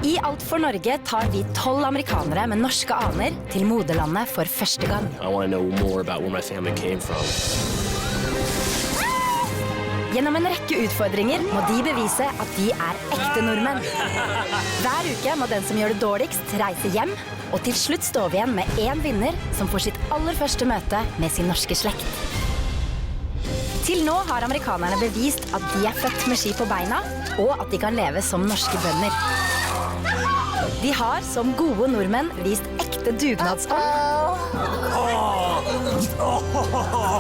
I Alt for Norge tar vi 12 amerikanere med norske aner til moderlandet for første gang. I want to know more about where my family came from. Gjennom en rekke utfordringer må de bevise at de er ekte nordmenn. Hver uke må den som gjør det dårligst reise hjem, og til slutt står vi igjen med en vinner som får sitt aller første møte med sin norske slekt. Til nå har amerikanerne bevist at de er født med ski på beina, og at de kan leve som norske bønder. De har som gode nordmenn vist ekte dugnadsånd.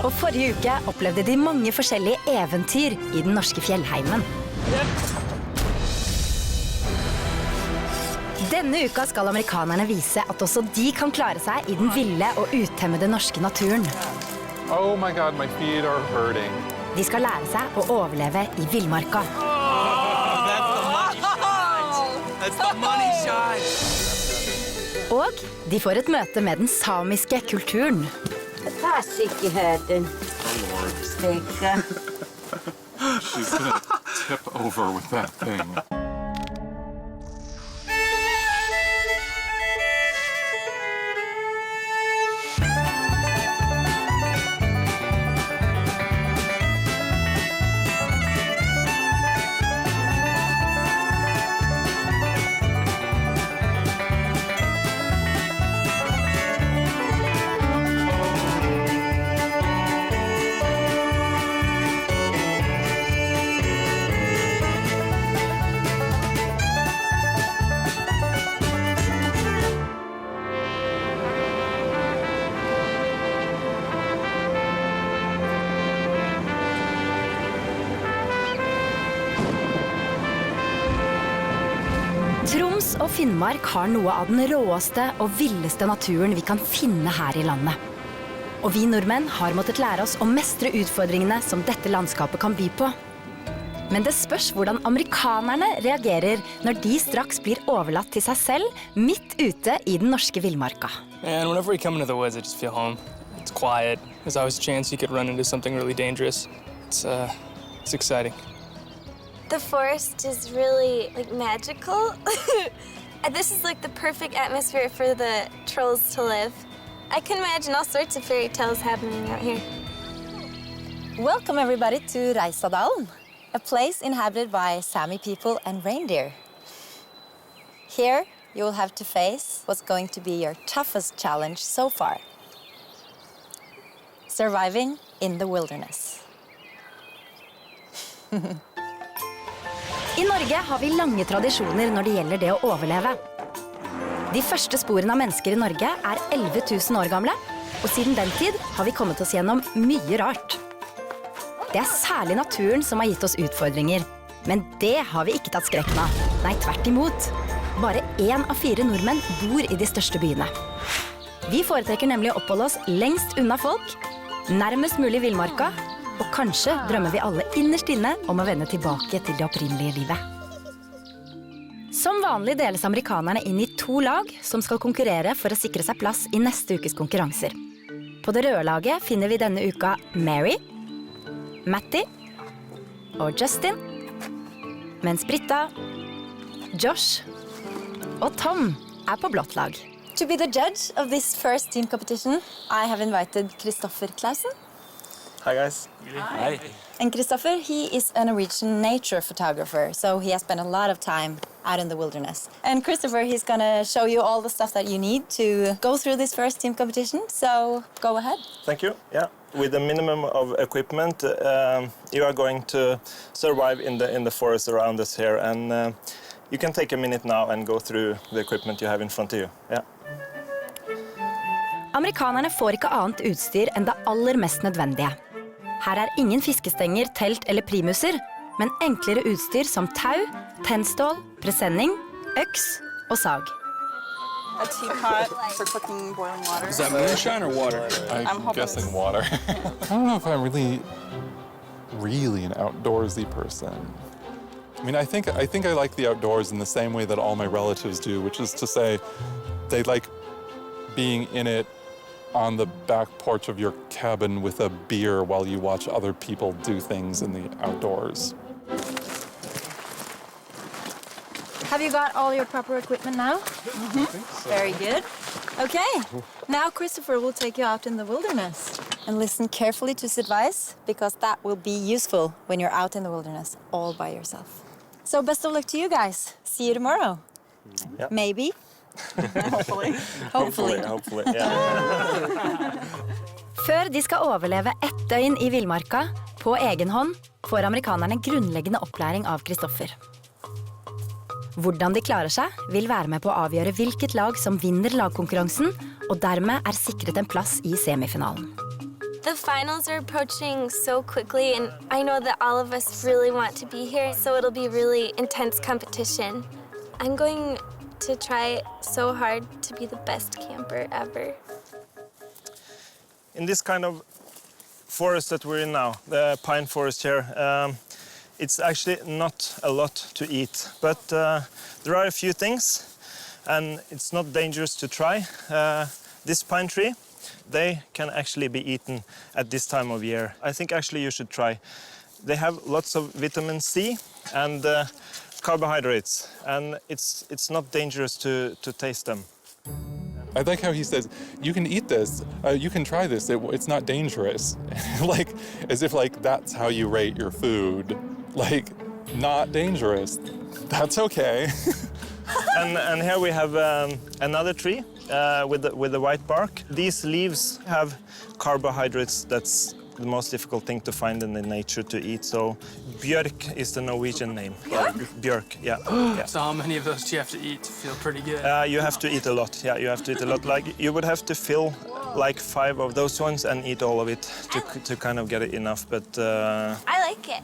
Og forrige uke opplevde de mange forskjellige eventyr i den norske fjellheimen. Denne uka skal amerikanerne vise at også de kan klare seg i den ville og uttemmede norske naturen. Oh my God, my feet are hurting. De skal lære seg å overleve i villmarka. That's the money shot. Og de får et møte med den samiske kulturen. Sikkerheten. Stikke. She's gonna tip over with that thing. Troms og Finnmark har noe av den råeste og villeste naturen vi kan finne her i landet. Og vi nordmenn har måttet lære oss å mestre utfordringene som dette landskapet kan by på. Men det spørs hvordan amerikanerne reagerer når de straks blir overlatt til seg selv midt ute i den norske villmarka. And whenever we come into the woods, I just feel home. It's quiet. There's always a chance you could run into something really dangerous. It's exciting. The forest is really magical. And this is the perfect atmosphere for the trolls to live. I can imagine all sorts of fairy tales happening out here. Welcome everybody to Reisadalen, a place inhabited by Sami people and reindeer. Here you will have to face what's going to be your toughest challenge so far. Surviving in the wilderness. I Norge har vi lange tradisjoner når det gjelder det å overleve. De første sporene av mennesker i Norge er 11 000 år gamle, og siden den tid har vi kommet oss gjennom mye rart. Det er særlig naturen som har gitt oss utfordringer, men det har vi ikke tatt skrekken av. Nei, tvert imot. Bare 1 av 4 nordmenn bor i de største byene. Vi foretrekker nemlig å oppholde oss lengst unna folk, nærmest mulig villmarka, og kanskje drømmer vi alle innerst inne om å vende tilbake til det opprinnelige livet. Som vanlig deles amerikanerne inn i 2 lag som skal konkurrere for å sikre seg plass i neste ukes konkurranser. På det røde laget finner vi denne uka Mary, Matty og Justin, mens Britta, Josh og Tom er på blått lag. To be the judge of this first team competition, I have invited Kristoffer Clausen. Hi guys. Hi. And Kristoffer, he is a Norwegian nature photographer, so he has spent a lot of time out in the wilderness. And Kristoffer, he's gonna show you all the stuff that you need to go through this first team competition, so go ahead. Thank you. Yeah, with a minimum of equipment, you are going to survive in the forest around us here, and you can take a minute now and go through the equipment you have in front of you. Yeah. Amerikanerne får ikke annet utstyr enn det aller mest nødvendige. Her er ingen fiskestenger, telt eller primuser, men enklere utstyr som tau, tennstål, presenning, øks og sag. A teapot for cooking boiling water. Is that moonshine or water? I'm guessing water. I don't know if I'm really an outdoorsy person. I mean, I think I like the outdoors in the same way that all my relatives do, which is to say they like being in it on the back porch of your cabin with a beer while you watch other people do things in the outdoors. Have you got all your proper equipment now? Very good. Okay, now Christopher will take you out in the wilderness. And listen carefully to his advice, because that will be useful when you're out in the wilderness all by yourself. So best of luck to you guys. See you tomorrow. Yeah. Maybe. Hopefully. Hopefully, yeah. Før de skal overleve ett døgn i villmarka, på egen hånd, får amerikanerne grunnleggende opplæring av Kristoffer. Hvordan de klarer seg, vil være med på å avgjøre hvilket lag som vinner lagkonkurransen, og dermed er sikret en plass i semifinalen. The finals are approaching so quickly, and I know that all of us really want to be here, so it'll be really intense competition. I'm going to try so hard to be the best camper ever. In this kind of forest that we're in now, the pine forest here, it's actually not a lot to eat, but there are a few things, and it's not dangerous to try. This pine tree, they can actually be eaten at this time of year. I think actually you should try. They have lots of vitamin C and carbohydrates, and it's not dangerous to taste them. I like how he says, you can eat this, you can try this, it's not dangerous. Like, as if like that's how you rate your food. Like, not dangerous, that's okay. and here we have another tree with the white bark. These leaves have carbohydrates. That's the most difficult thing to find in the nature to eat. So björk is the Norwegian name. Björk, yeah. Yeah. So how many of those do you have to eat to feel pretty good? You have to eat a lot. Yeah, you have to eat a lot. Like you would have to fill like 5 of those ones and eat all of it to kind of get it enough. But I like it.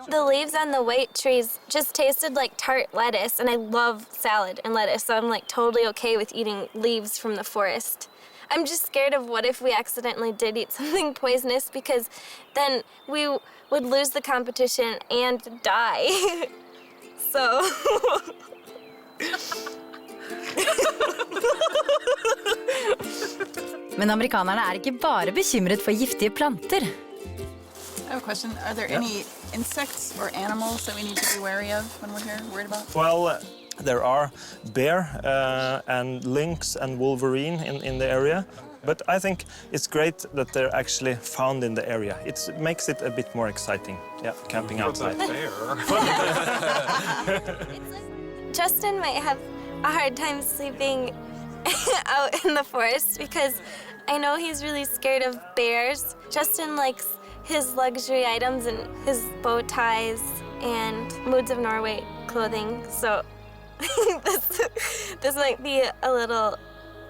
The leaves on the white trees just tasted like tart lettuce, and I love salad and lettuce, so I'm like totally okay with eating leaves from the forest. I'm just scared of what if we accidentally did eat something poisonous, because then we would lose the competition and die. So... Men amerikanerne er ikke bare bekymret for giftige planter. I have a question. Are there any insects or animals that we need to be wary of when we're here, worried about? well, there are bear and lynx and wolverine in the area. But I think it's great that they're actually found in the area. It makes it a bit more exciting, yeah, camping outside. Justin might have a hard time sleeping out in the forest because I know he's really scared of bears. Justin likes his luxury items and his bow ties and Moods of Norway clothing, so this might be a little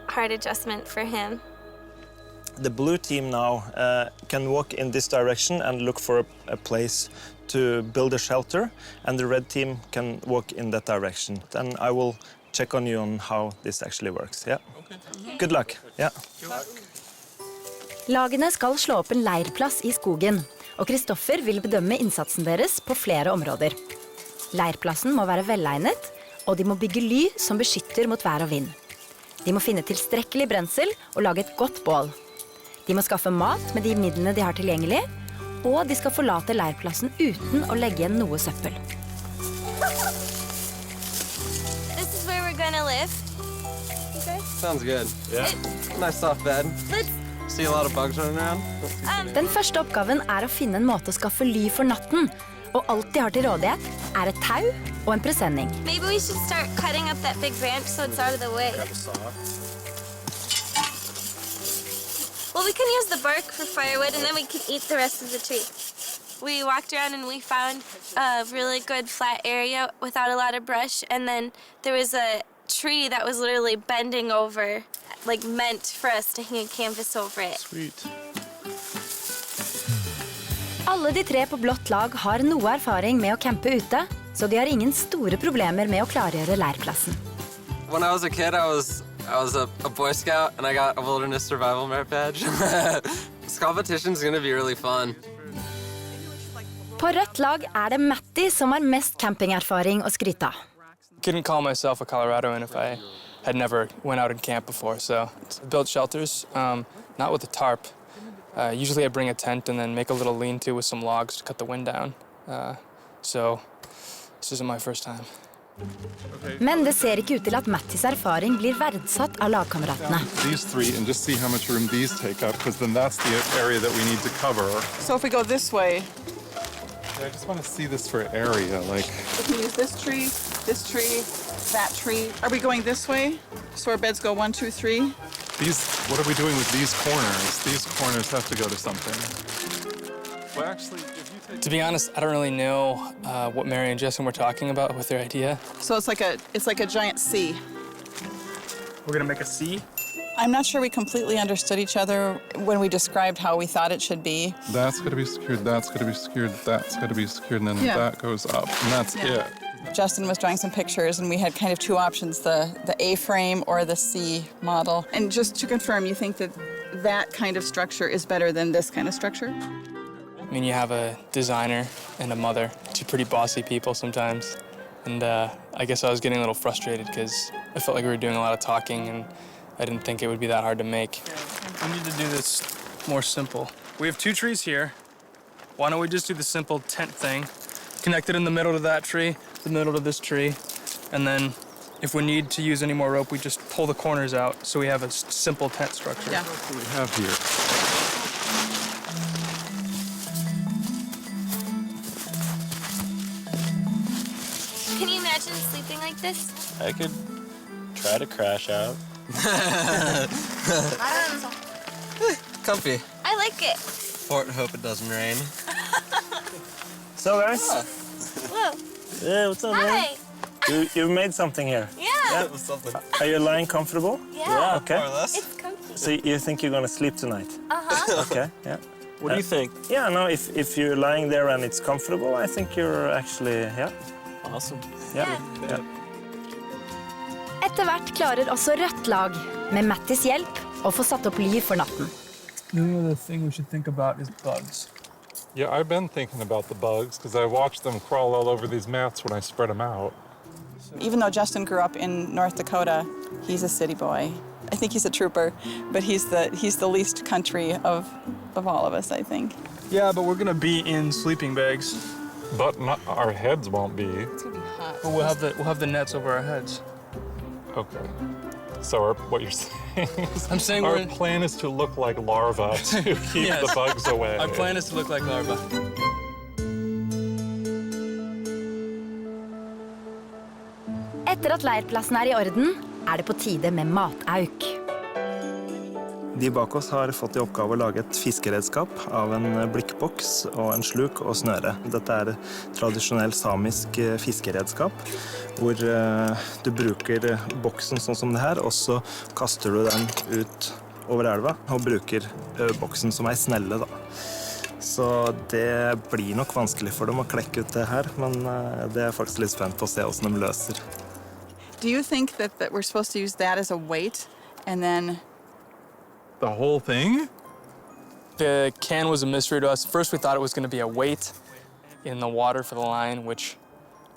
hard adjustment for him. The blue team now can walk in this direction and look for a place to build a shelter, and the red team can walk in that direction. And I will check on you on how this actually works. Yeah. Okay. Good luck. Yeah. Lagene skal slå opp en leirplass i skogen, og Kristoffer vil bedømme innsatsen deres på flere områder. Leirplassen må være velegnet, og de må bygge ly som beskytter mot vær og vind. De må finne tilstrekkelig brensel og lage et godt bål. De må skaffe mat med de midlene de har tilgjengelig, og de skal forlate leirplassen uten å legge igjen noe søppel. This is where we're gonna live. Okay. Sounds good. Yeah. Nice soft bed. See a lot of bugs running around. Den første oppgaven er å finne en måte å skaffe ly for natten, og alt de har til rådighet er et tau og en presenning. Maybe we should start cutting up that big branch so it's out of the way. Well, we can use the bark for firewood, and then we can eat the rest of the tree. We walked around and we found a really good flat area without a lot of brush, and then there was a tree that was literally bending over, like meant for us to hang a canvas over it. Sweet. Alle de tre på blått lag har noe erfaring med å campe ute, så de har ingen store problemer med å klargjøre leirplassen. When I was a kid, I was a Boy Scout, and I got a Wilderness Survival Merit Badge. This competition's gonna be really fun. På rødt lag er det Matty som har mest campingerfaring å skryte av. Couldn't call myself a Coloradoan if I had never went out and camped before, so built shelters, not with a tarp. Usually I bring a tent and then make a little lean-to with some logs to cut the wind down. So this isn't my first time. Men det ser ikke ut til at Mattis erfaring blir verdsatt av lagkameratene. These three and just see how much room these take up, because then that's the area that we need to cover. So if we go this way, I just want to see this for area, like. we can use this tree, that tree. Are we going this way? So our beds go 1, 2, 3? What are we doing with these corners? These corners have to go to something. Well, actually, if you take... To be honest, I don't really know what Mary and Justin were talking about with their idea. So it's like a giant C. We're gonna make a C? I'm not sure we completely understood each other when we described how we thought it should be. That's going to be secured, that's going to be secured, that's going to be secured, and then that goes up, and that's it. Justin was drawing some pictures, and we had kind of two options, the A-frame or the C model. And just to confirm, you think that kind of structure is better than this kind of structure? I mean, you have a designer and a mother, two pretty bossy people sometimes. And I guess I was getting a little frustrated because I felt like we were doing a lot of talking and I didn't think it would be that hard to make. We need to do this more simple. We have two trees here. Why don't we just do the simple tent thing? Connect it in the middle to that tree, the middle to this tree, and then if we need to use any more rope, we just pull the corners out so we have a simple tent structure. Yeah. What do we have here? Can you imagine sleeping like this? I could try to crash out. Comfy. I like it. Hope it doesn't rain. So guys, Whoa. yeah, what's up, man? Hi. You made something here. Yeah. Something. Are you lying comfortable? Yeah. Okay. More or less. It's comfy. So you think you're gonna sleep tonight? Uh-huh. Okay. Yeah. What do you think? Yeah. No. If you're lying there and it's comfortable, I think you're actually Awesome. Yeah. Etter hvert klarer også rødt lag, med Mattis hjelp, å få satt opp ly for natten. Another thing we should think about is bugs. Yeah, I've been thinking about the bugs because I watched them crawl all over these mats when I spread them out. Even though Justin grew up in North Dakota, he's a city boy. I think he's a trooper, but he's the least country of all of us, I think. Yeah, but we're gonna be in sleeping bags. But not, our heads won't be. It's gonna be hot. But we'll have the nets over our heads. Okay. So what you're saying is I'm saying our we're- plan is to look like larvae to keep Yes. the bugs away. Our plan is to look like larvae. Etter at leirplassen er i orden, er det på tide med matauk. De bak oss har fått i oppgave å lage et fiskeredskap av en blikkboks og en sluk og snøre. Dette er tradisjonell samisk fiskeredskap, hvor du bruker boksen sånn som det her, og så kaster du den ut over elva og bruker boksen som ei snelle, da. Så det blir nok vanskelig for dem å klekke ut det her, men det er faktisk litt spent på å se hvordan de løser. Do you think that we're supposed to use that as a weight and then... The whole thing? The can was a mystery to us. First, we thought it was going to be a weight in the water for the line, which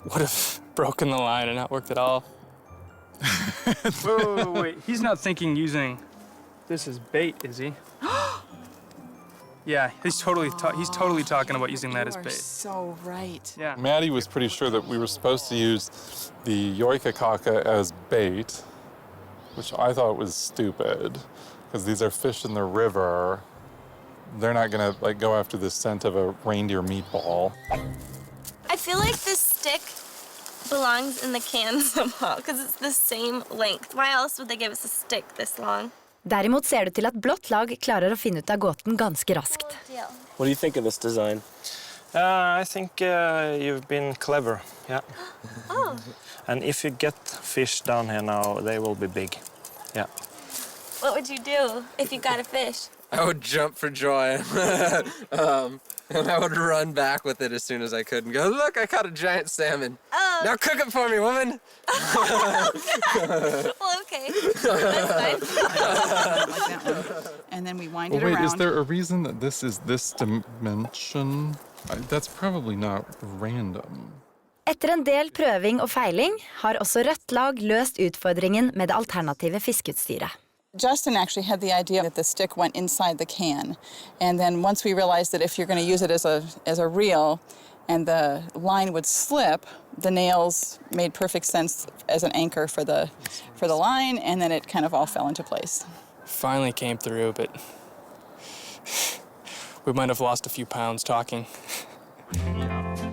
would have broken the line and not worked at all. Wait. He's not thinking using this as bait, is he? Yeah, he's totally talking about using that as You are bait. so right. Yeah. Maddie was pretty sure that we were supposed to use the yoikakaka as bait, which I thought was stupid, because these are fish in the river. They're not gonna go after the scent of a reindeer meatball. I feel like this stick belongs in the can somehow because it's the same length. Why else would they give us a stick this long? Derimot ser det til at blått lag klarer å finne ut av gåten ganske raskt. What do you think of this design? I think you've been clever, yeah. Oh. And if you get fish down here now, they will be big, yeah. What would you do if you got a fish? I would jump for joy. And I would run back with it as soon as I could and go, look, I caught a giant salmon. Oh. Now cook it for me, woman. Well, okay. That's fine. And then we wind Well, it wait, around. is there a reason that this is this dimension? That's probably not random. Etter en del prøving og feiling har også rødt lag løst utfordringen med det alternative fiskeutstyret. Justin actually had the idea that the stick went inside the can. And then once we realized that if you're going to use it as a reel, and the line would slip, the nails made perfect sense as an anchor for the line, and then it kind of all fell into place. Finally came through, but we might have lost a few pounds talking.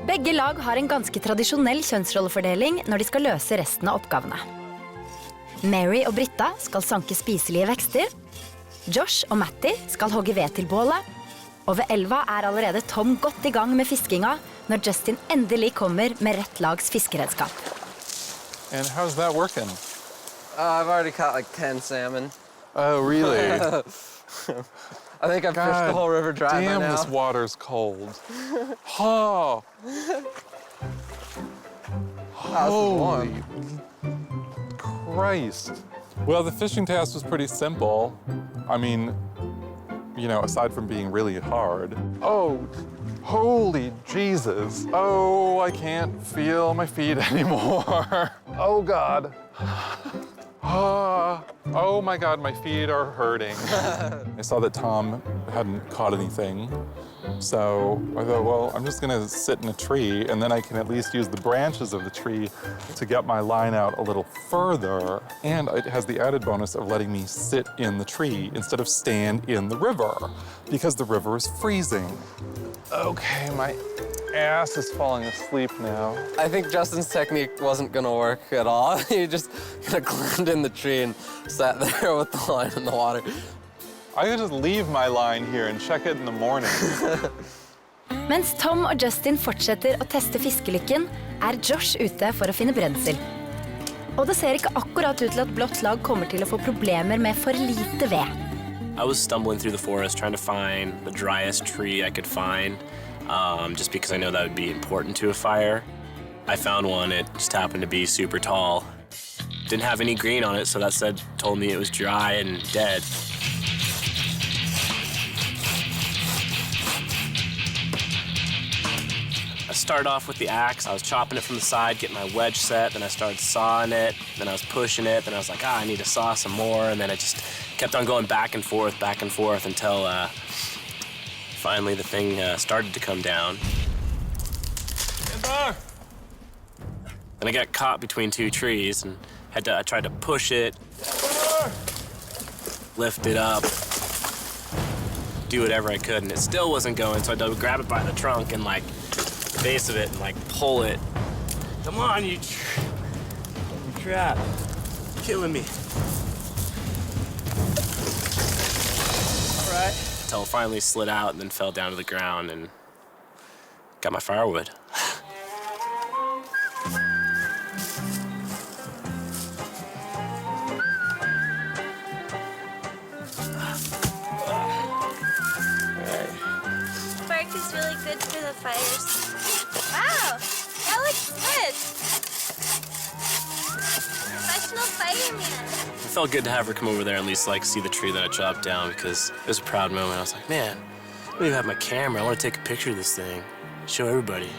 Begge lag har en ganske tradisjonell kjønnsrollefordeling når de skal løse resten av oppgavene. Mary og Britta skal sanke spiselige vekster, Josh og Matty skal hogge ved til bålet, og ved elva er allerede Tom godt i gang med fiskinga når Justin endelig kommer med rett lags fiskeredskap. And how's that working? I've already caught like 10 salmon. Oh, really? I think I've fished the whole river dry by now. Damn, this water's cold. Oh. Holy Christ. Well, the fishing task was pretty simple. I mean, you know, aside from being really hard. Oh, holy Jesus. Oh, I can't feel my feet anymore. Oh, God. Oh my God, my feet are hurting. I saw that Tom hadn't caught anything, so I thought, well, I'm just gonna sit in a tree and then I can at least use the branches of the tree to get my line out a little further. And it has the added bonus of letting me sit in the tree instead of stand in the river because the river is freezing. Okay, my ass is falling asleep now. I think Justin's technique wasn't gonna work at all. He just kind of climbed in the tree and sat there with the line in the water. I could just leave my line here and check it in the morning. Mens Tom og Justin fortsetter å teste fiskelykken, er Josh ute for å finne brensel. Og det ser ikke akkurat ut til at blått lag kommer til å få problemer med for lite ved. I was stumbling through the forest trying to find the driest tree I could find, just because I know that would be important to a fire. I found one, it just happened to be super tall. Didn't have any green on it, so that told me it was dry and dead. I started off with the axe. I was chopping it from the side, getting my wedge set, then I started sawing it, then I was pushing it, then I was like, I need to saw some more, and then I just kept on going back and forth until finally the thing started to come down. Then I got caught between two trees and I tried to push it, lift it up, do whatever I could, and it still wasn't going, so I had to grab it by the trunk and like base of it and like pull it. Come on, you trap. You're killing me. All right. Until it finally slid out and then fell down to the ground and got my firewood. Bark is really good for the fires. Wow, that looks good. Professional fireman. It felt good to have her come over there and at least like see the tree that I chopped down because it was a proud moment. I was like, man, I don't even have my camera. I want to take a picture of this thing, show everybody.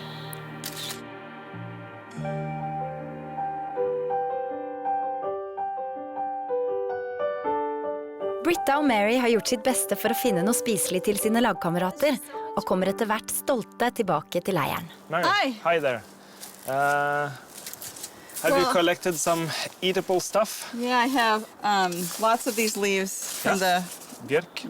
Britta og Mary har gjort sitt beste for å finne noe spiselig til sine lagkamerater, og kommer etter hvert stolte tilbake til leiren. Mary, hi there. Have you collected some eatable stuff? Yeah, I have lots of these leaves from the Björk.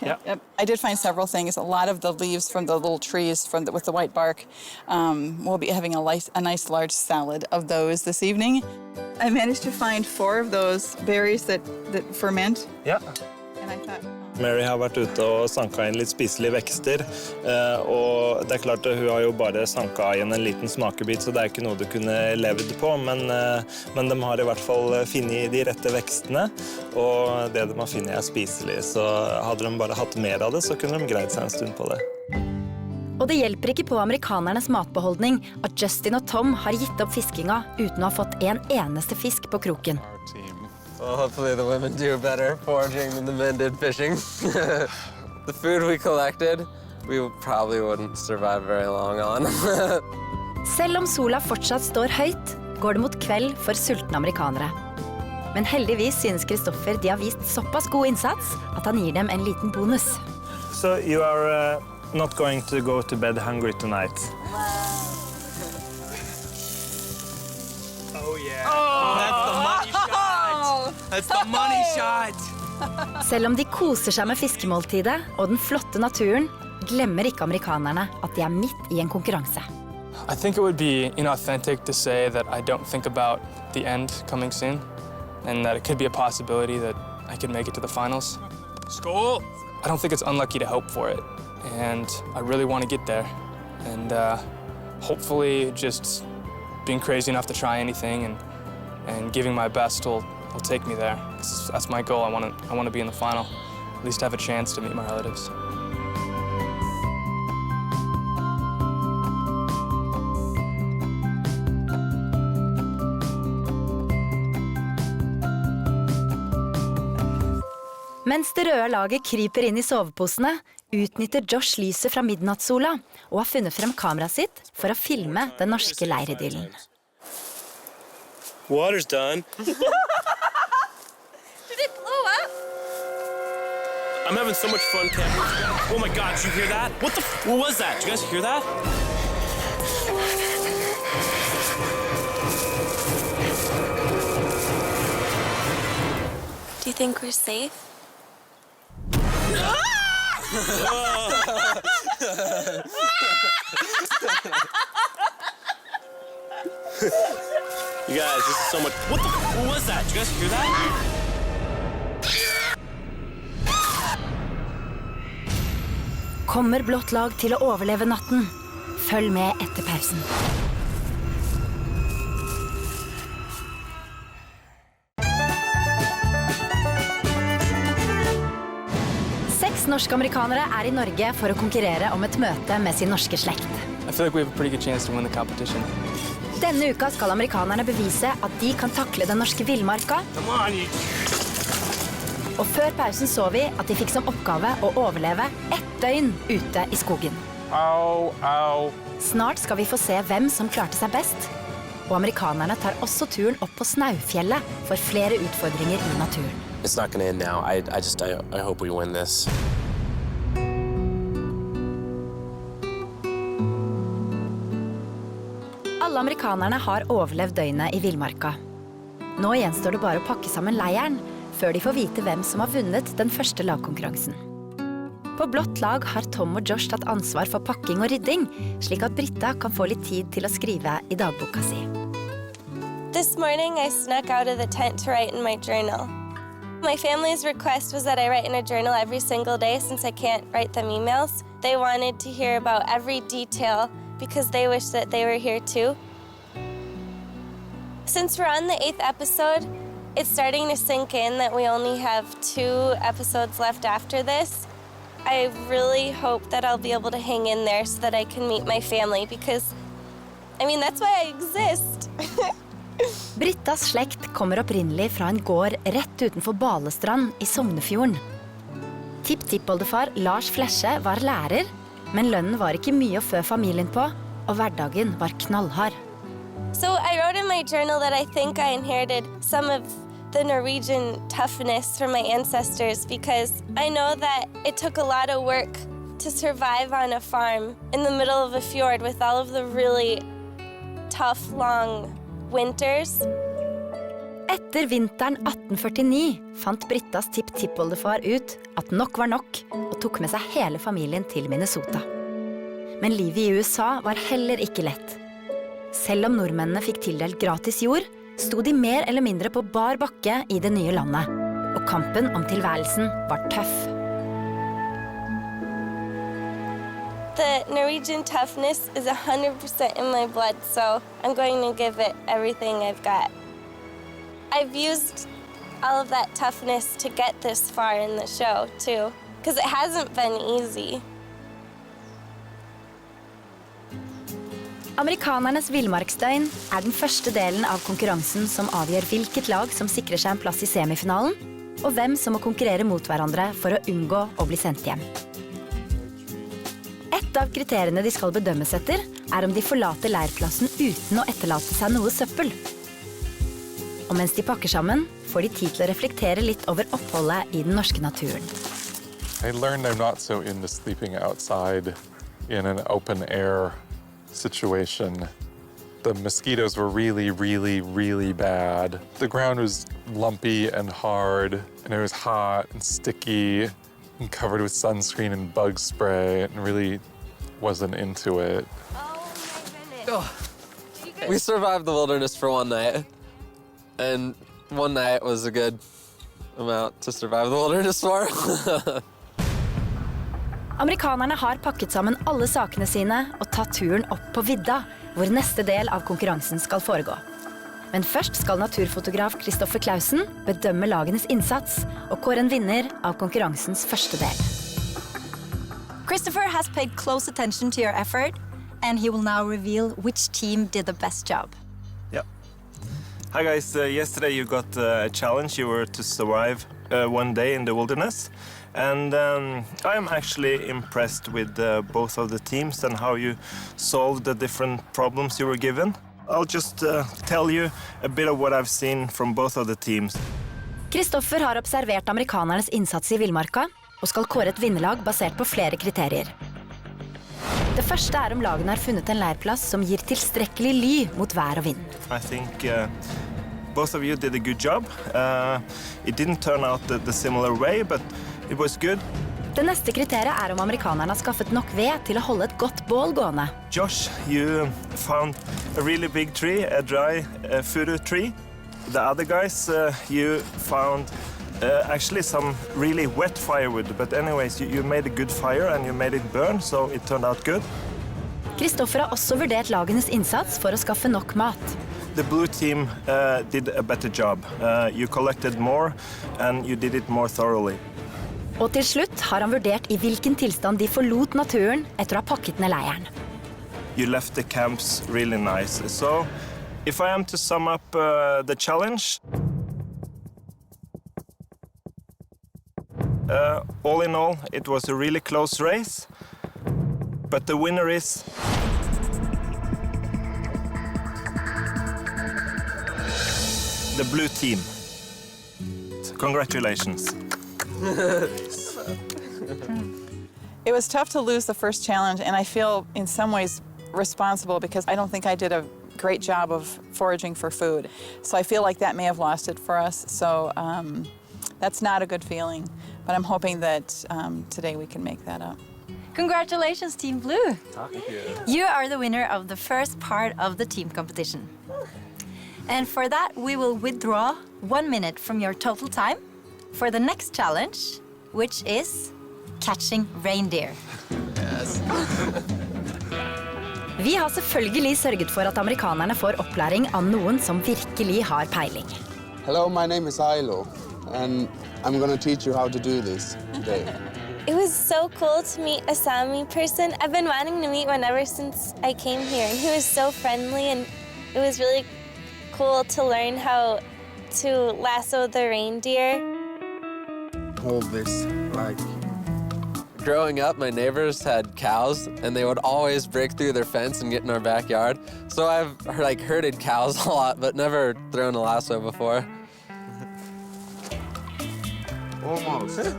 Yeah. Yep. I did find several things. A lot of the leaves from the little trees with the white bark. We'll be having a nice large salad of those this evening. I managed to find 4 of those berries that ferment. Ja. And I thought, Mary har vært ute og sanka inn litt spiselige vekster, og det er klart at hun har jo bare sanka inn en liten smakebit, så det er ikke noe du kunne levd på, men de har i hvert fall finnet de rette vekstene, og det de har finnet er spiselig, så hadde de bare hatt mer av det, så kunne de greid seg en stund på det. Og det hjelper ikke på amerikanernes matbeholdning at Justin og Tom har gitt opp fiskinga uten å ha fått en eneste fisk på kroken. Well, hopefully the women do better foraging than the men did fishing. The food we collected, we probably wouldn't survive very long on. Selv om sola fortsatt står høyt, går det mot kveld for sultne amerikanere. Men heldigvis synes Kristoffer de har vist såpass god innsats at han gir dem en liten bonus. So you are not going to go to bed hungry tonight. Oh yeah. Oh, that's the money shot. That's the money shot. Selv om de koser seg med fiskemåltidet og den flotte naturen, glemmer ikke amerikanerne at de midt I en konkurranse. I think it would be inauthentic to say that I don't think about the end coming soon, and that it could be a possibility that I could make it to the finals. Skål! I don't think it's unlucky to hope for it, and I really want to get there. And hopefully just being crazy enough to try anything and giving my best will take me there. That's my goal. I want to be in the final, at least have a chance to meet my relatives. Mens det røde laget kryper inn I soveposene, utnytter Josh lyset fra midnattssola og har funnet frem kameraet sitt for å filme den norske leiridyllen. Water's done. Did it blow up? I'm having so much fun camping. Oh my God, did you hear that? What was that? Did you guys hear that? Do you think we're safe? You guys, this is so much. What was that? Did you guys hear that? Kommer blått lag til å overleve natten? Følg med etter pausen. Norsk-amerikanere I Norge for å konkurrere om et møte med sin norske slekt. I feel like we have a pretty good chance to win the competition. Denne uka skal amerikanerne bevise at de kan takle den norske villmarka. Og før pausen så vi at de fikk som oppgave å overleve 1 døgn ute I skogen. Au, au. Snart skal vi få se hvem som klarte seg best. Og amerikanerne tar også turen opp på Snaufjellet for flere utfordringer I naturen. It's not going to end now. I hope we win this. Alle amerikanerne har overlevd døgnet I villmarka. Nå gjenstår det bare å pakke sammen leiren, før de får vite hvem som har vunnet den første lagkonkurransen. På blått lag har Tom og Josh tatt ansvar for pakking og rydding, slik at Britta kan få litt tid til å skrive I dagboka si. This morning I snuck out of the tent to write in my journal. My family's request was that I write in a journal every single day since I can't write them emails. They wanted to hear about every detail because they wish that they were here too. Since we're on the 8th episode, it's starting to sink in that we only have 2 episodes left after this. I really hope that I'll be able to hang in there so that I can meet my family because, that's why I exist. Brittas slekt kommer opprinnelig fra en gård rett utenfor Balestrand I Sognefjorden. Tipp-tippoldefar Lars Flesje var lærer, men lønnen var ikke mye å fø familien på, og hverdagen var knallhard. So I wrote in my journal that I think I inherited some of the Norwegian toughness from my ancestors because I know that it took a lot of work to survive on a farm in the middle of a fjord with all of the really tough, long winters. Etter vinteren 1849 fant Brittas tipp-tippoldefar ut at nok var nok og tok med seg hele familien til Minnesota. Men livet I USA var heller ikke lett. Selv om nordmennene fikk tildelt gratis jord, sto de mer eller mindre på bar bakke I det nye landet, og kampen om tilværelsen var tøff. The Norwegian toughness is 100% in my blood, so I'm going to give it everything I've got. I've used all of that toughness to get this far in the show, too, because it hasn't been easy. Amerikanernes villmarksdøgn den første delen av konkurransen som avgjør hvilket lag som sikrer seg en plass I semifinalen, og hvem som må konkurrere mot hverandre for å unngå å bli sendt hjem. Et av kriteriene de skal bedømmes etter om de forlater leirplassen uten å etterlate seg noe søppel. Og mens de pakker sammen, får de tid til å reflektere litt over oppholdet I den norske naturen. I learned I'm not so into sleeping outside in an open air situation. The mosquitoes were really, really, really bad. The ground was lumpy and hard, and it was hot and sticky and covered with sunscreen and bug spray, and really wasn't into it. Oh. We survived the wilderness for one night, and one night was a good amount to survive the wilderness for. Amerikanerne har pakket sammen alle sakene sine og tatt turen opp på vidda, hvor neste del av konkurransen skal foregå. Men først skal naturfotograf Kristoffer Clausen bedømme lagenes innsats og kåre en vinner av konkurransens første del. Christopher has paid close attention to your effort, and he will now reveal which team did the best job. Yeah. Hi guys, yesterday you got a challenge. You were to survive one day in the wilderness. And I'm actually impressed with both of the teams and how you solved the different problems you were given. I'll just tell you a bit of what I've seen from both of the teams. Kristoffer har observert amerikanernes innsats i villmarka og skal kåre et vinnerlag basert på flere kriterier. Det første om lagene har funnet en leirplass som gir tilstrekkelig ly mot vær og vind. I think both of you did a good job. It didn't turn out the similar way, but it was good. Det neste kriteriet om amerikanerne har skaffet nok ved til å holde et godt bål gående. Josh, you found a really big tree, a dry fudu tree. The other guys, you found actually some really wet firewood, but anyways, you made a good fire and you made it burn, so it turned out good. Kristoffer har også vurdert lagenes innsats for å skaffe nok mat. The blue team did a better job. You collected more and you did it more thoroughly. Og til slutt har han vurdert i hvilken tilstand de forlot naturen etter å ha pakket ned leiren. You left the camps really nice. So, if I am to sum up the challenge, all in all, it was a really close race, but the winner is the blue team. So congratulations. It was tough to lose the first challenge, and I feel in some ways responsible because I don't think I did a great job of foraging for food. So I feel like that may have lost it for us. So that's not a good feeling, but I'm hoping that today we can make that up. Congratulations, Team Blue! Thank you. You are the winner of the first part of the team competition. And for that, we will withdraw 1 minute from your total time for the next challenge, which is catching reindeer. Yes. Vi har selvfølgelig sørget for at amerikanerne får opplæring av noen som virkelig har peiling. Hello, my name is Ailo, and I'm going to teach you how to do this today. It was so cool to meet a Sami person. I've been wanting to meet one ever since I came here, and he was so friendly, and it was really cool to learn how to lasso the reindeer. Hold this like... Growing up, my neighbors had cows, and they would always break through their fence and get in our backyard. So I've herded cows a lot, but never thrown a lasso before. Almost.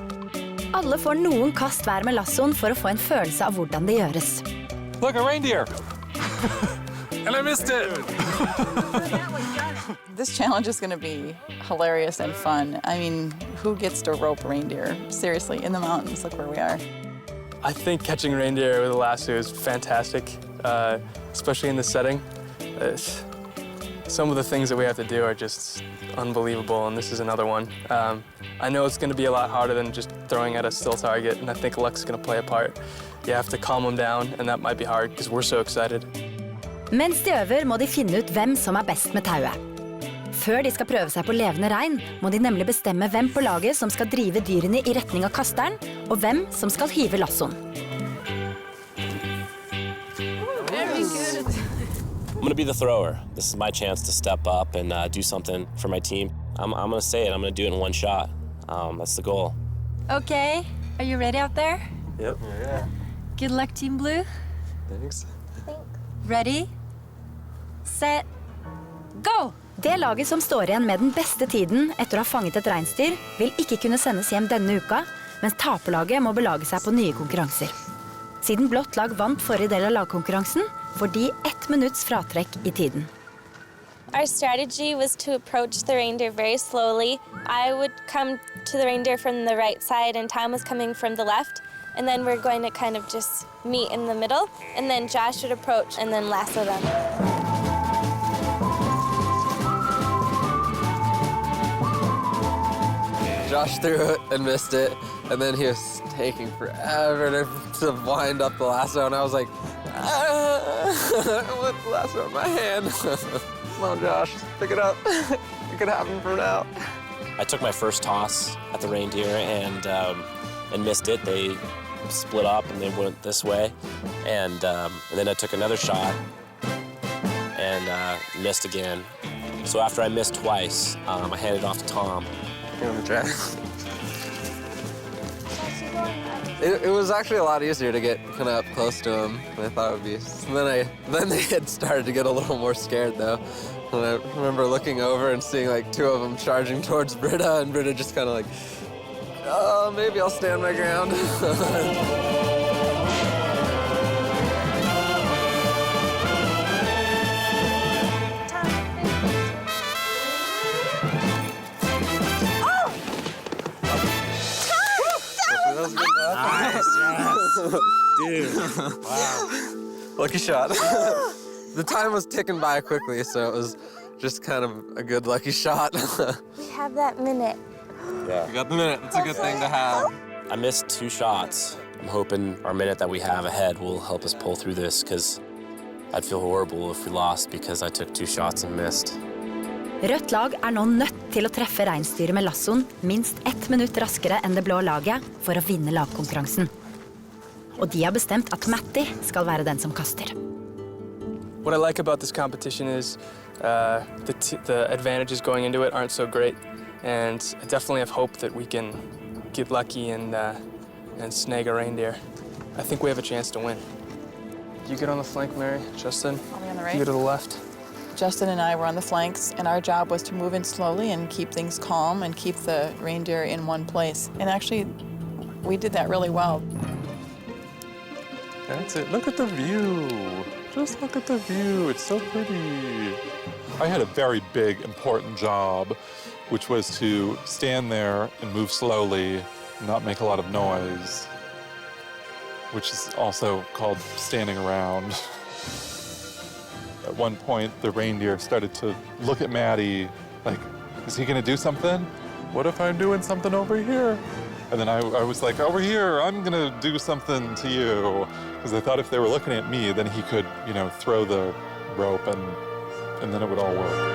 Alle får noen kast hver med lassoen for å få en følelse av hvordan det gjøres. Look, a reindeer! And I missed it! This challenge is going to be hilarious and fun. I mean, who gets to rope reindeer? Seriously, in the mountains, look where we are. I think catching reindeer with a lasso is fantastic, especially in this setting. Some of the things that we have to do are just unbelievable, and this is another one. I know it's going to be a lot harder than just throwing at a still target, and I think luck's going to play a part. You have to calm them down, and that might be hard because we're so excited. Mens de øver, må de finne ut hvem som best med tauet. Før de skal prøve seg på levende rein, må de nemlig bestemme hvem på laget som skal drive dyrene i retning av kasteren, og hvem som skal hive lassoen. I'm going to be the thrower. This is my chance to step up and do something for my team. I'm going to say it. I'm going to do it in one shot. That's the goal. Okay, are you ready out there? Yep. Yeah. Good luck, Team Blue. Thanks. Ready, set, go! Det laget som står igjen med den beste tiden etter å ha fanget et reinsdyr, vil ikke kunne sendes hjem denne uka, mens taperlaget må belage seg på nye konkurranser. Siden blått lag vant forrige del av lagkonkurransen, får de 1 minutts fratrekk i tiden. Our strategy was to approach the reindeer very slowly. I would come to the reindeer from the right side and Tom was coming from the left. And then we're going to kind of just meet in the middle. And then Josh would approach and then lasso them. Josh threw it and missed it, and then he was taking forever to wind up the lasso, and I was like, I want the lasso in my hand. Come on, Josh, pick it up. It could happen for now. I took my first toss at the reindeer and missed it. They split up and they went this way, and then I took another shot and missed again. So after I missed twice, I handed it off to Tom. You want to try? It was actually a lot easier to get kind of up close to him than I thought it would be. So then they had started to get a little more scared though. And I remember looking over and seeing like 2 of them charging towards Britta, and Britta just kind of like, oh, maybe I'll stand my ground. Dude, wow. Lucky shot. The time was ticking by quickly, so it was just kind of a good lucky shot. We have that minute. Yeah. We got the minute. It's a good thing to have. I missed 2 shots. I'm hoping our minute that we have ahead will help us pull through this, because I'd feel horrible if we lost because I took 2 shots and missed. Rødt lag nå nødt til å treffe reinsdyret med lassoen minst 1 minutt raskere enn det blå laget for å vinne lagkonkurransen. Og de har bestemt at Matti skal være den som kaster. What I like about this competition is the advantages going into it aren't so great, and I definitely have hope that we can get lucky and snag a reindeer. I think we have a chance to win. You get on the flank, Mary. Justin, I'll be on the right. you go to the left. Justin and I were on the flanks, and our job was to move in slowly and keep things calm and keep the reindeer in one place. And actually, we did that really well. That's it. Look at the view. Just look at the view. It's so pretty. I had a very big, important job, which was to stand there and move slowly, not make a lot of noise, which is also called standing around. At one point, the reindeer started to look at Maddie like, is he gonna do something? What if I'm doing something over here? And then I was like, over here, I'm gonna do something to you. Because I thought if they were looking at me, then he could, you know, throw the rope and then it would all work.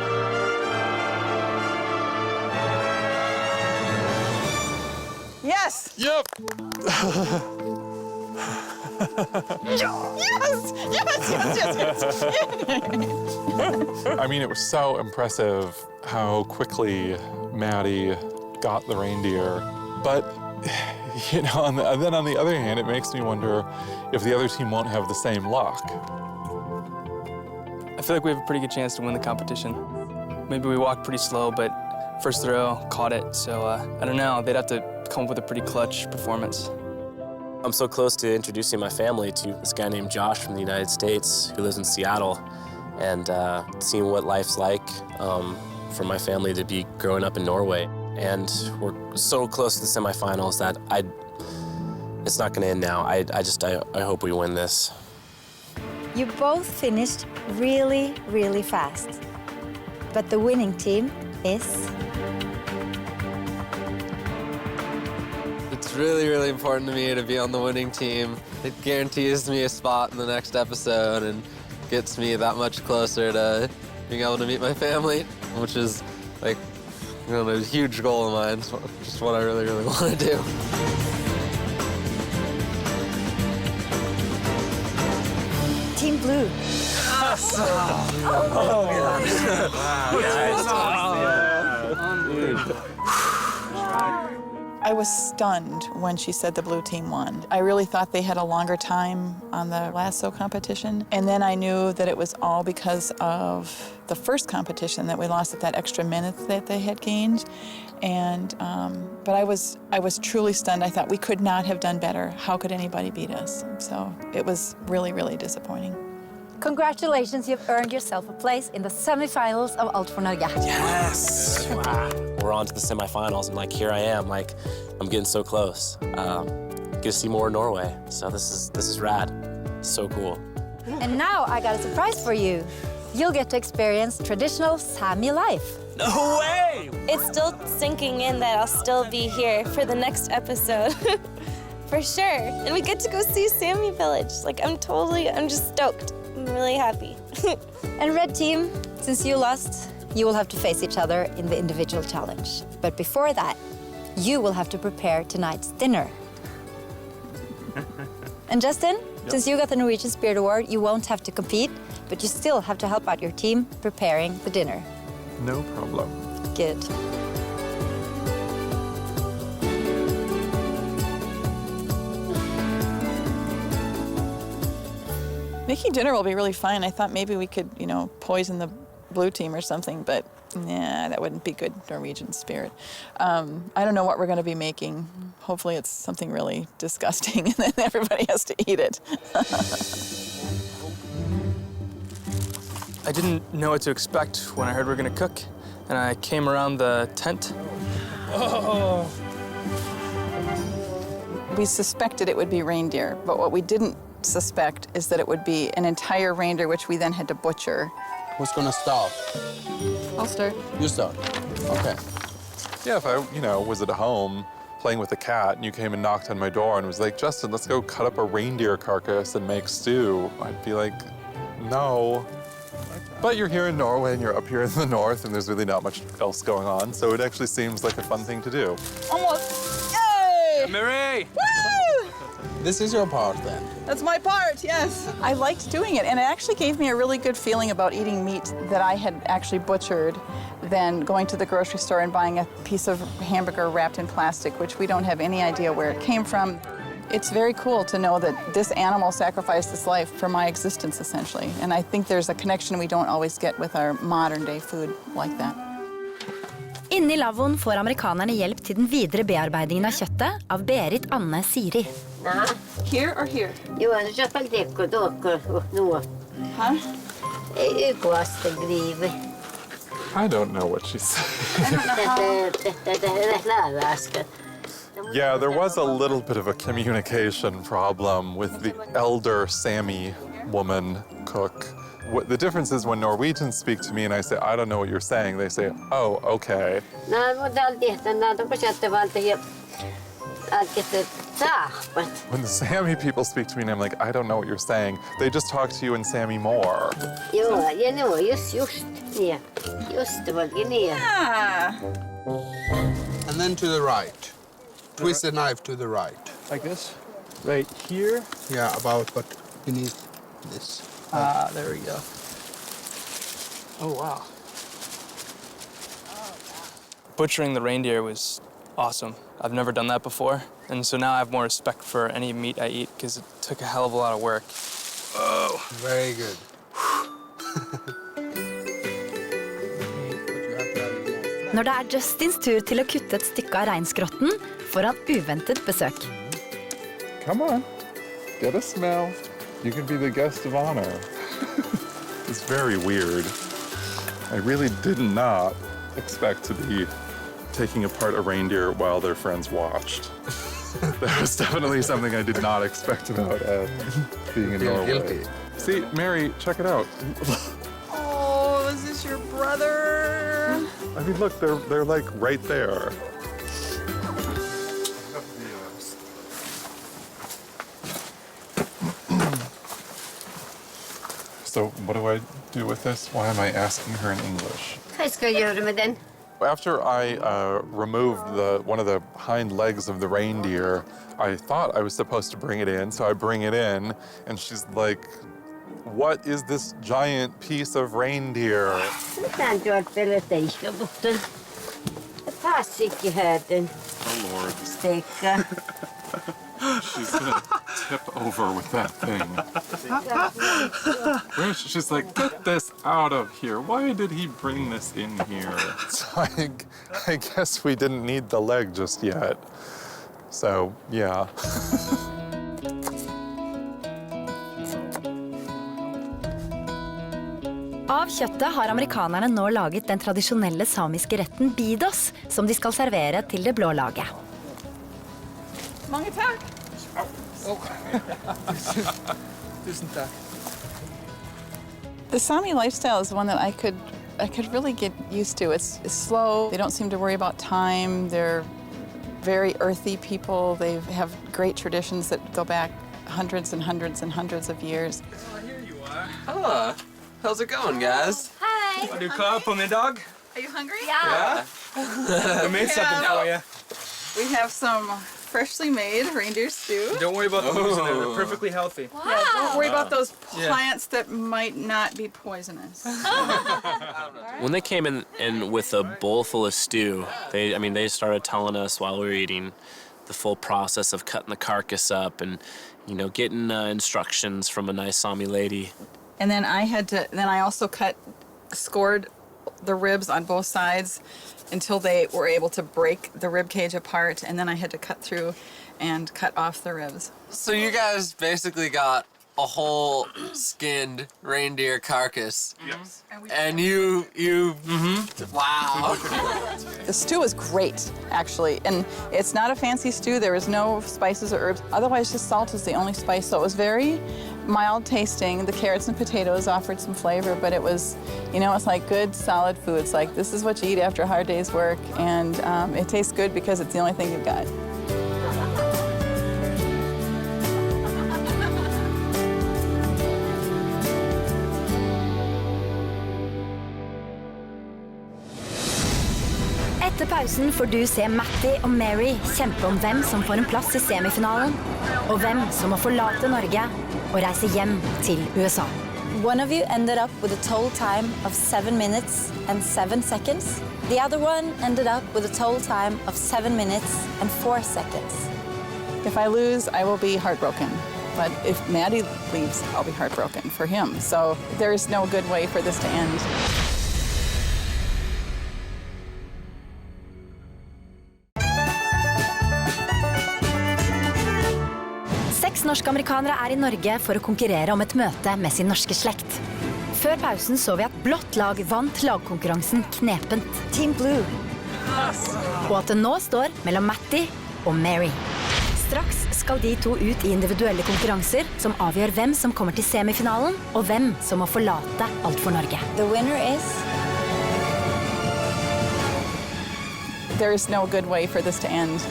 Yes! Yep! Yes! I mean, it was so impressive how quickly Maddie got the reindeer. But, you know, and then on the other hand, it makes me wonder if the other team won't have the same luck. I feel like we have a pretty good chance to win the competition. Maybe we walked pretty slow, but first throw, caught it. So, I don't know, they'd have to come up with a pretty clutch performance. I'm so close to introducing my family to this guy named Josh from the United States who lives in Seattle, and seeing what life's like for my family to be growing up in Norway. And we're so close to the semifinals that it's not going to end now. I hope we win this. You both finished really, really fast. But the winning team is... It's really, really important to me to be on the winning team. It guarantees me a spot in the next episode and gets me that much closer to being able to meet my family, which is like, you know, a huge goal of mine. It's just what I really, really want to do. Team Blue. I I was stunned when she said the blue team won. I really thought they had a longer time on the lasso competition. And then I knew that it was all because of the first competition, that we lost at that extra minute that they had gained. And, but I was truly stunned. I thought we could not have done better. How could anybody beat us? So it was really, really disappointing. Congratulations, you've earned yourself a place in the semifinals of Alt for Norge. Yes! We're on to the semifinals, and like here I am, like I'm getting so close. Get to see more of Norway, so this is rad. So cool. And now I got a surprise for you. You'll get to experience traditional Sami life. No way! It's still sinking in that I'll still be here for the next episode. For sure. And we get to go see Sami Village. Like, I'm just stoked. I'm really happy. And Red Team, since you lost, you will have to face each other in the individual challenge. But before that, you will have to prepare tonight's dinner. And Justin, since you got the Norwegian Spirit Award, you won't have to compete, but you still have to help out your team preparing the dinner. No problem. Good. Making dinner will be really fun. I thought maybe we could, poison the blue team or something, but nah, that wouldn't be good Norwegian spirit. I don't know what we're going to be making. Hopefully it's something really disgusting and then everybody has to eat it. I didn't know what to expect when I heard we were gonna cook, and I came around the tent. Oh! We suspected it would be reindeer, but what we didn't suspect is that it would be an entire reindeer, which we then had to butcher. Who's gonna start? I'll start. You start. Okay. Yeah, if I, was at home playing with a cat and you came and knocked on my door and was like, Justin, let's go cut up a reindeer carcass and make stew, I'd be like, no. But you're here in Norway and you're up here in the north and there's really not much else going on, so it actually seems like a fun thing to do. Almost. Yay! Marie! Woo! This is your part then. That's my part, yes. I liked doing it, and it actually gave me a really good feeling about eating meat that I had actually butchered than going to the grocery store and buying a piece of hamburger wrapped in plastic, which we don't have any idea where it came from. It's very cool to know that this animal sacrificed its life for my existence, essentially. And I think there's a connection we don't always get with our modern-day food like that. Inne I lavvoen får amerikanerne hjelp til den videre bearbeidingen av kjøttet av Berit, Anne, Siri. Here or here? Jo, det är väl det och nu. Huh? I don't know what she's saying. Yeah, there was a little bit of a communication problem with the elder Sami woman cook. The difference is when Norwegians speak to me and I say, I don't know what you're saying, they say, oh, okay. When the Sami people speak to me and I'm like, I don't know what you're saying, they just talk to you in Sami more. Yeah. And then to the right. Twist the knife to the right. Like this? Right here? Yeah, but beneath this. There we go. Oh, wow. Butchering the reindeer was awesome. I've never done that before, and so now I have more respect for any meat I eat because it took a hell of a lot of work. Oh. Very good. Når det Justins tur til å kutte et stykke av reinskrotten, får han uventet besøk. Come on, get a smell. You can be the guest of honor. It's very weird. I really did not expect to be taking apart a reindeer while their friends watched. That was definitely something I did not expect about being in Norway. Guilty. See, Mary, check it out. Oh, is this your brother? I mean, look, they're like right there. So what do I do with this? Why am I asking her in English? After I removed one of the hind legs of the reindeer, I thought I was supposed to bring it in, so I bring it in, and she's like, what is this giant piece of reindeer? Oh, Lord. Steke. She's gonna tip over with that thing. She's like, get this out of here. Why did he bring this in here? So I guess we didn't need the leg just yet. So, yeah. Av kjøttet har amerikanerne nå laget den tradisjonelle samiske retten bidos, som de skal servere til det blå laget. Mange takk. Tusen takk. The Sami lifestyle is one that I could really get used to. It's slow. They don't seem to worry about time. They're very earthy people. They have great traditions that go back hundreds and hundreds and hundreds of years. Oh, here you are. Hello. How's it going, guys? Hi. Are you klar på middag? Are you hungry? Yeah. I made something for you. We have some freshly made reindeer stew. Don't worry about the booze in it. They're perfectly healthy. Wow. Yeah, don't worry about those Yeah. plants that might not be poisonous. When they came in with a bowl full of stew, they started telling us while we were eating the full process of cutting the carcass up and, getting instructions from a nice Sami lady. And then I also scored the ribs on both sides until they were able to break the rib cage apart, and then I had to cut through and cut off the ribs. So you guys basically got a whole skinned reindeer carcass. Yes. And you wow. The stew is great, actually, and it's not a fancy stew. There is no spices or herbs. Otherwise, just salt is the only spice, so it was very mild tasting. The carrots and potatoes offered some flavor, but it was, it's like good, solid food. It's like, this is what you eat after a hard day's work, and it tastes good because it's the only thing you've got. Etter pausen får du se Matty og Mary kjempe om hvem som får en plass i semifinalen, og hvem som må forlate Norge og reise hjem til USA. One of you ended up with a total time of 7 minutes and 7 seconds. The other one ended up with a total time of 7 minutes and 4 seconds. If I lose, I will be heartbroken. But if Maddie leaves, I'll be heartbroken for him. So there's no good way for this to end. 6 norsk-amerikanere er i Norge for å konkurrere om et møte med sin norske slekt. Før pausen så vi at blått lag vant lagkonkurransen knepent. Team Blue. Og at det nå står mellom Matty og Mary. Straks skal de to ut i individuelle konkurranser som avgjør hvem som kommer til semifinalen, og hvem som må forlate alt for Norge. The winner is... There is no good way for this to end.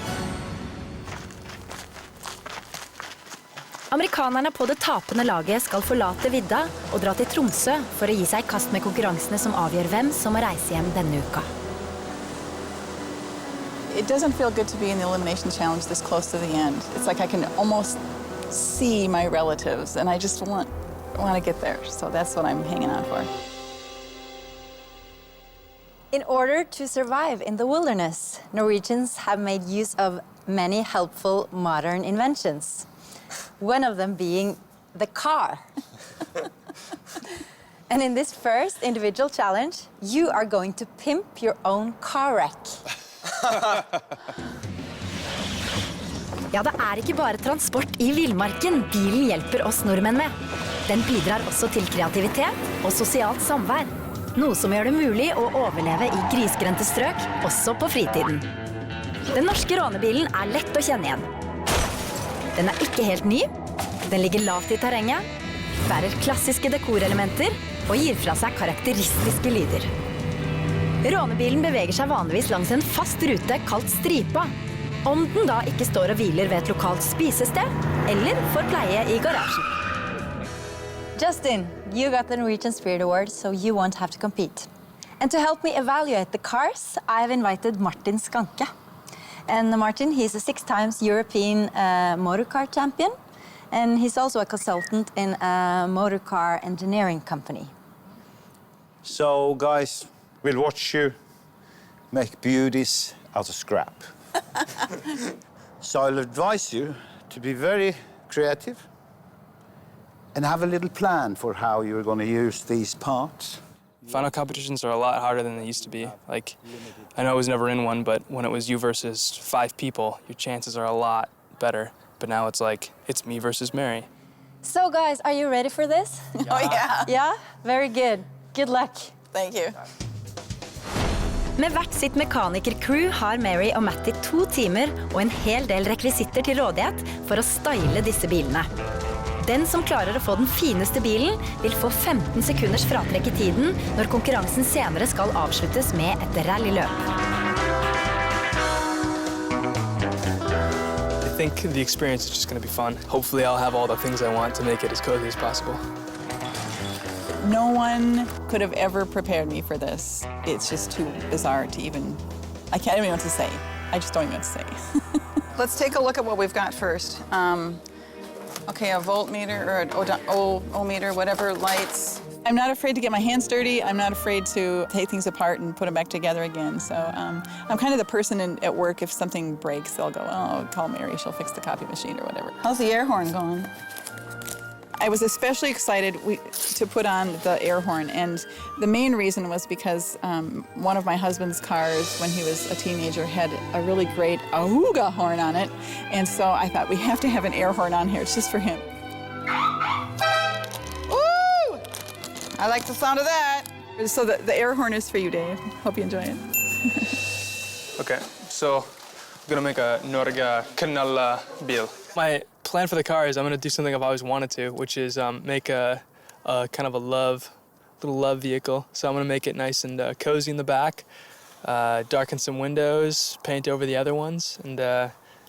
Amerikanerne på det tapende laget skal forlate vidda og dra til Tromsø for å gi seg i kast med konkurransene som avgjør hvem som må reise hjem denne uka. It doesn't feel good to be in the elimination challenge this close to the end. It's like I can almost see my relatives, and I just want to get there. So that's what I'm hanging on for. In order to survive in the wilderness, Norwegians have made use of many helpful modern inventions. One of them being the car. And in this first individual challenge, you are going to pimp your own car wreck. Ja, det er ikke bare transport i villmarken bilen hjelper oss nordmenn med. Den bidrar også til kreativitet og sosialt samvær. Noe som gjør det mulig å overleve i grisgrendte strøk, også på fritiden. Den norske rånebilen er lett å kjenne igjen. Den er ikke helt ny, den ligger lavt i terrenget, bærer klassiske dekorelementer og gir fra seg karakteristiske lyder. Rånebilen beveger seg vanligvis langs en fast rute kalt stripa, om den da ikke står og hviler ved et lokalt spisested eller får pleie i garasjen. Justin, you got the Norwegian Spirit Award, so you won't have to compete. And to help me evaluate the cars, I have invited Martin Skanke. And Martin, he's a 6-time European motorcar champion, and he's also a consultant in a motorcar engineering company. So, guys, we'll watch you make beauties out of scrap. So I'll advise you to be very creative and have a little plan for how you're going to use these parts. Final competitions are a lot harder than they used to be. Like, I know I was never in one, but when it was you versus 5 people, your chances are a lot better. But now it's like, it's me versus Mary. So guys, are you ready for this? Oh, yeah. Yeah? Very good. Good luck. Thank you. Med hvert sitt mekanikercrew har Mary og Matty 2 timer og en hel del rekvisitter til rådighet for å style disse bilene. Den som klarer å få den fineste bilen, vil få 15 sekunders fratrekk i tiden når konkurransen senere skal avsluttes med et rallyløp. I think the experience is just going to be fun. Hopefully I'll have all the things I want to make it as cozy as possible. No one could have ever prepared me for this. It's just too bizarre to even... I can't even know what to say. I just don't even know what to say. Let's take a look at what we've got first. Okay, a voltmeter or an ohmmeter, whatever, lights. I'm not afraid to get my hands dirty. I'm not afraid to take things apart and put them back together again. So I'm kind of the person at work, if something breaks, they'll go, oh, call Mary, she'll fix the copy machine or whatever. How's the air horn going? I was especially excited to put on the air horn, and the main reason was because one of my husband's cars, when he was a teenager, had a really great auga horn on it, and so I thought we have to have an air horn on here. It's just for him. Woo! I like the sound of that. So the air horn is for you, Dave. Hope you enjoy it. Okay, so I'm gonna make a Norge knalla bil. My plan for the car is I'm gonna do something I've always wanted to, which is make a kind of a little love vehicle. So I'm gonna make it nice and cozy in the back, darken some windows, paint over the other ones, and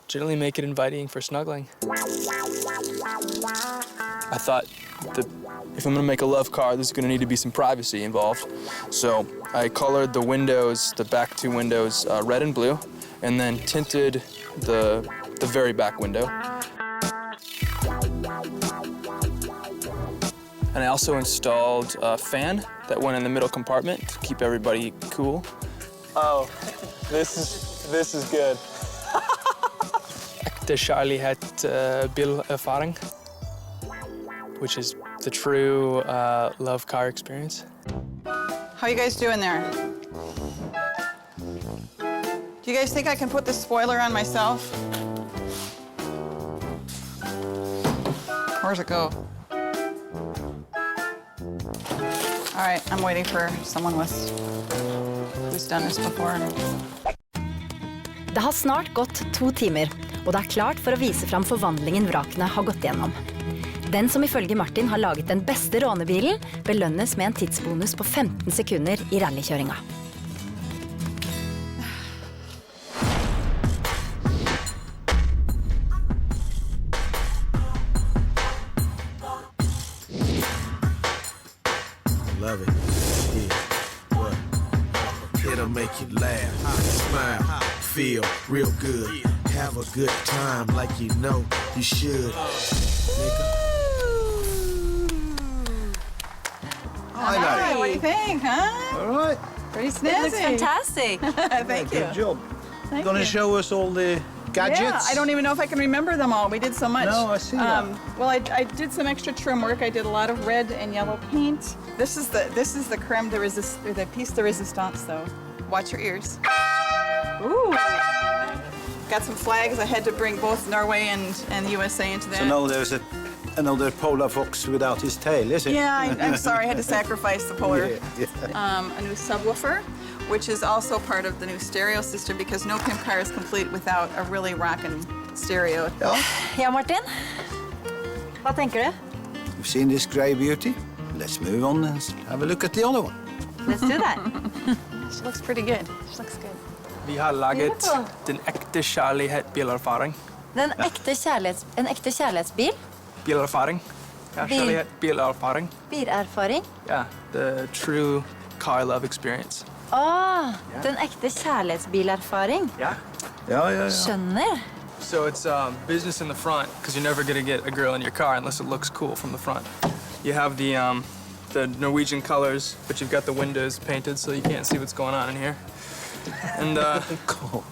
generally make it inviting for snuggling. I thought that if I'm gonna make a love car, there's gonna need to be some privacy involved. So I colored the windows, the back 2 windows, red and blue, and then tinted the very back window. And I also installed a fan that went in the middle compartment to keep everybody cool. Oh, this is good. Ekte kjærlighet bilerfaring, which is the true love car experience. How you guys doing there? Do you guys think I can put the spoiler on myself? Where's it go? All right, I'm waiting for someone who's done this before. Det har snart gått 2 timer, og det er klart for å vise fram forvandlingen vrakene har gått gjennom. Den som ifølge Martin har laget den beste rånebilen, belønnes med en tidsbonus på 15 sekunder i rallykjøringa. Love it. Yeah. What? It'll make you laugh, smile, feel real good. Have a good time like you know you should. Nigga. Hi, what do you think, huh? All right. Pretty snazzy. It looks fantastic. Thank you. Good job. Thank Gonna you. show us all the gadgets? Yeah, I don't even know if I can remember them all. We did so much. No, I see that. Well, I did some extra trim work. I did a lot of red and yellow paint. This is the creme de the piece de resistance, though. Watch your ears. Ooh. Got some flags. I had to bring both Norway and the USA into that. So now there's another polar fox without his tail, is it? Yeah, I'm sorry. I had to sacrifice the polar. Yeah. A new subwoofer, which is also part of the new stereo system because no pimp car is complete without a really rockin' stereo. Ja, Martin? Hva tenker du? You've seen this grey beauty? Let's move on and have a look at the other one. Let's do that. She looks pretty good. She looks good. Vi har laget den ekte kjærlighet bilerfaring. En ekte kjærlighetsbil? Bilerfaring. Ja, kjærlighet bilerfaring. Bilerfaring? Yeah, the true car love experience. Den ekte kjærlighetsbilerfaring. Yeah. Yeah. Skjønner. So it's business in the front because you're never gonna get a girl in your car unless it looks cool from the front. You have the Norwegian colors, but you've got the windows painted so you can't see what's going on in here. And Cool.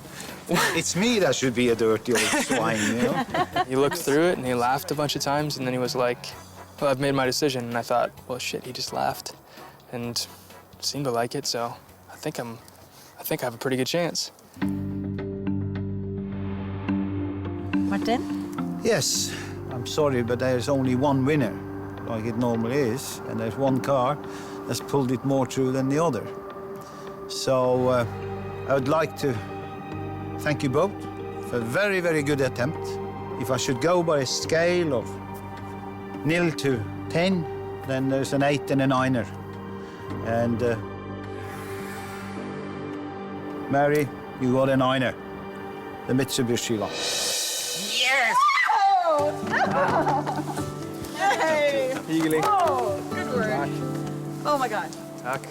It's me that should be a dirty old swine, you know? He looked through it and he laughed a bunch of times, and then he was like, well, I've made my decision. And I thought, well, shit, he just laughed and seemed to like it, so I think I have a pretty good chance. Martin? Yes, I'm sorry, but there's only one winner, like it normally is, and there's one car that's pulled it more through than the other. So I would like to thank you both for a very, very good attempt. If I should go by a scale of 0 to 10, then there's an 8 and a 9er. And Mary, you got a 9er, the Mitsubishi one. Yes! Hey! Eagerly. Oh, good work. Oh my God. Tack.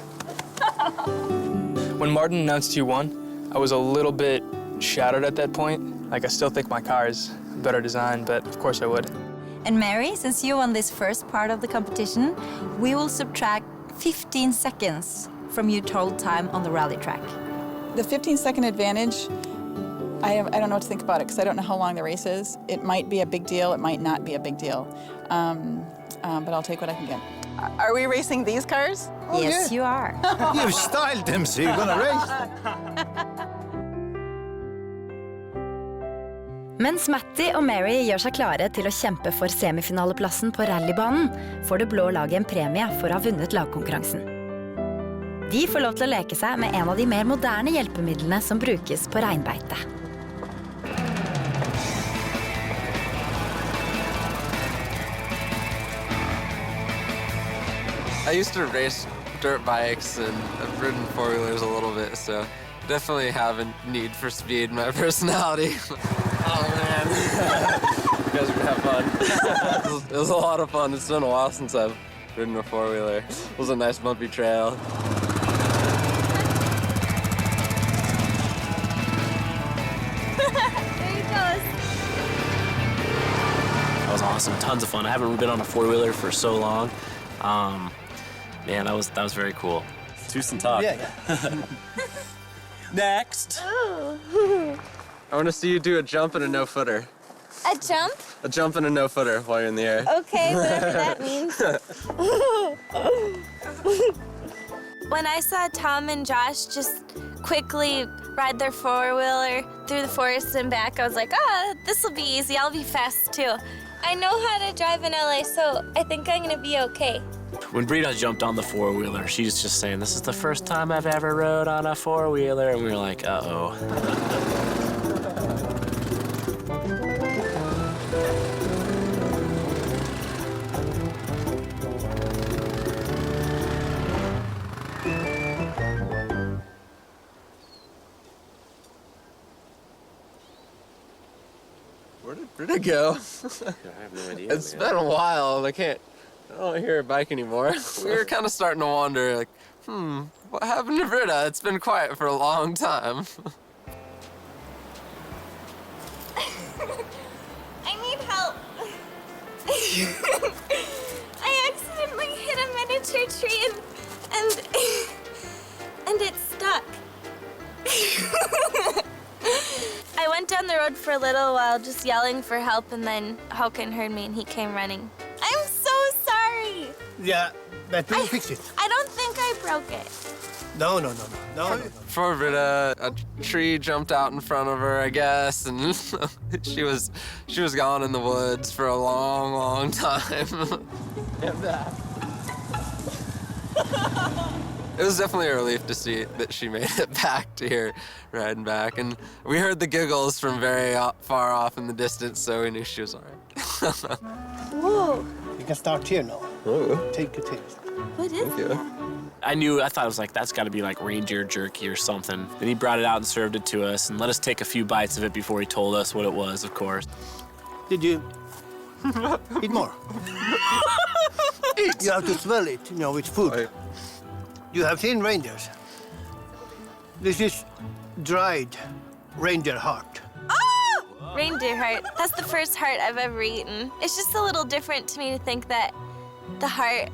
When Martin announced you won, I was a little bit shattered at that point. Like, I still think my car is a better design, but of course I would. And Mary, since you won this first part of the competition, we will subtract 15 seconds from your total time on the rally track. The 15-second advantage, I don't know what to think about it because I don't know how long the race is. It might be a big deal, it might not be a big deal. But I'll take what I can get. Are we racing these cars? Oh, yes, you are. You've styled them, so you're gonna race. Mens Matty og Mary gjør seg klare til å kjempe for semifinaleplassen på rallybanen, får det blå laget en premie for å ha vunnet lagkonkurransen. De får lov til å leke seg med en av de mer moderne hjelpemidlene som brukes på reinbeite. I used to race dirt bikes and I've ridden four-wheelers a little bit, so definitely have a need for speed in my personality. Oh man, you guys are gonna have fun. It was a lot of fun. It's been a while since I've ridden a four-wheeler. It was a nice bumpy trail. That was awesome. Tons of fun. I haven't been on a four-wheeler for so long. Man, that was very cool. Tusen takk. Yeah. Next. I want to see you do a jump and a no-footer. A jump? A jump and a no-footer while you're in the air. Okay, whatever that means. When I saw Tom and Josh just quickly ride their four-wheeler through the forest and back, I was like, oh, this will be easy. I'll be fast, too. I know how to drive in LA, so I think I'm going to be okay. When Brita jumped on the four-wheeler, she's just saying, this is the first time I've ever rode on a four-wheeler. And we were like, uh-oh. Where did Britta go? I have no idea. It's been a while. I don't hear her bike anymore. We were kind of starting to wonder, like, what happened to Britta? It's been quiet for a long time. I need help. I accidentally hit a miniature tree and it stuck. I went down the road for a little while just yelling for help, and then Håkan heard me and he came running. I'm so sorry. Yeah, but we'll fix it. I don't think I broke it. No. Poor Britta, a tree jumped out in front of her, I guess, and she was gone in the woods for a long, long time. It was definitely a relief to see that she made it back to here, riding back. And we heard the giggles from very far off in the distance, so we knew she was all right. Whoa. You can start here now. Ooh. Take a taste. What is it? I thought it was like, that's got to be like reindeer jerky or something. Then he brought it out and served it to us and let us take a few bites of it before he told us what it was, of course. Did you eat more? You have to smell it, it's food. Right. You have seen reindeers. This is dried reindeer heart. Oh! Reindeer heart. That's the first heart I've ever eaten. It's just a little different to me to think that the heart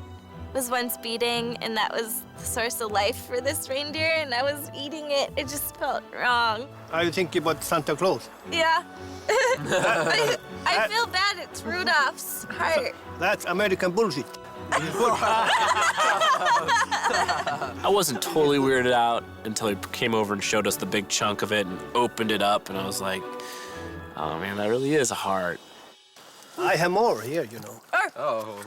was once beating, and that was the source of life for this reindeer, and I was eating it. It just felt wrong. Are you thinking about Santa Claus? Yeah. I feel bad. It's Rudolph's heart. That's American bullshit. I wasn't totally weirded out until he came over and showed us the big chunk of it and opened it up, and I was like, oh man, that really is a heart. I have more here, you know. Oh.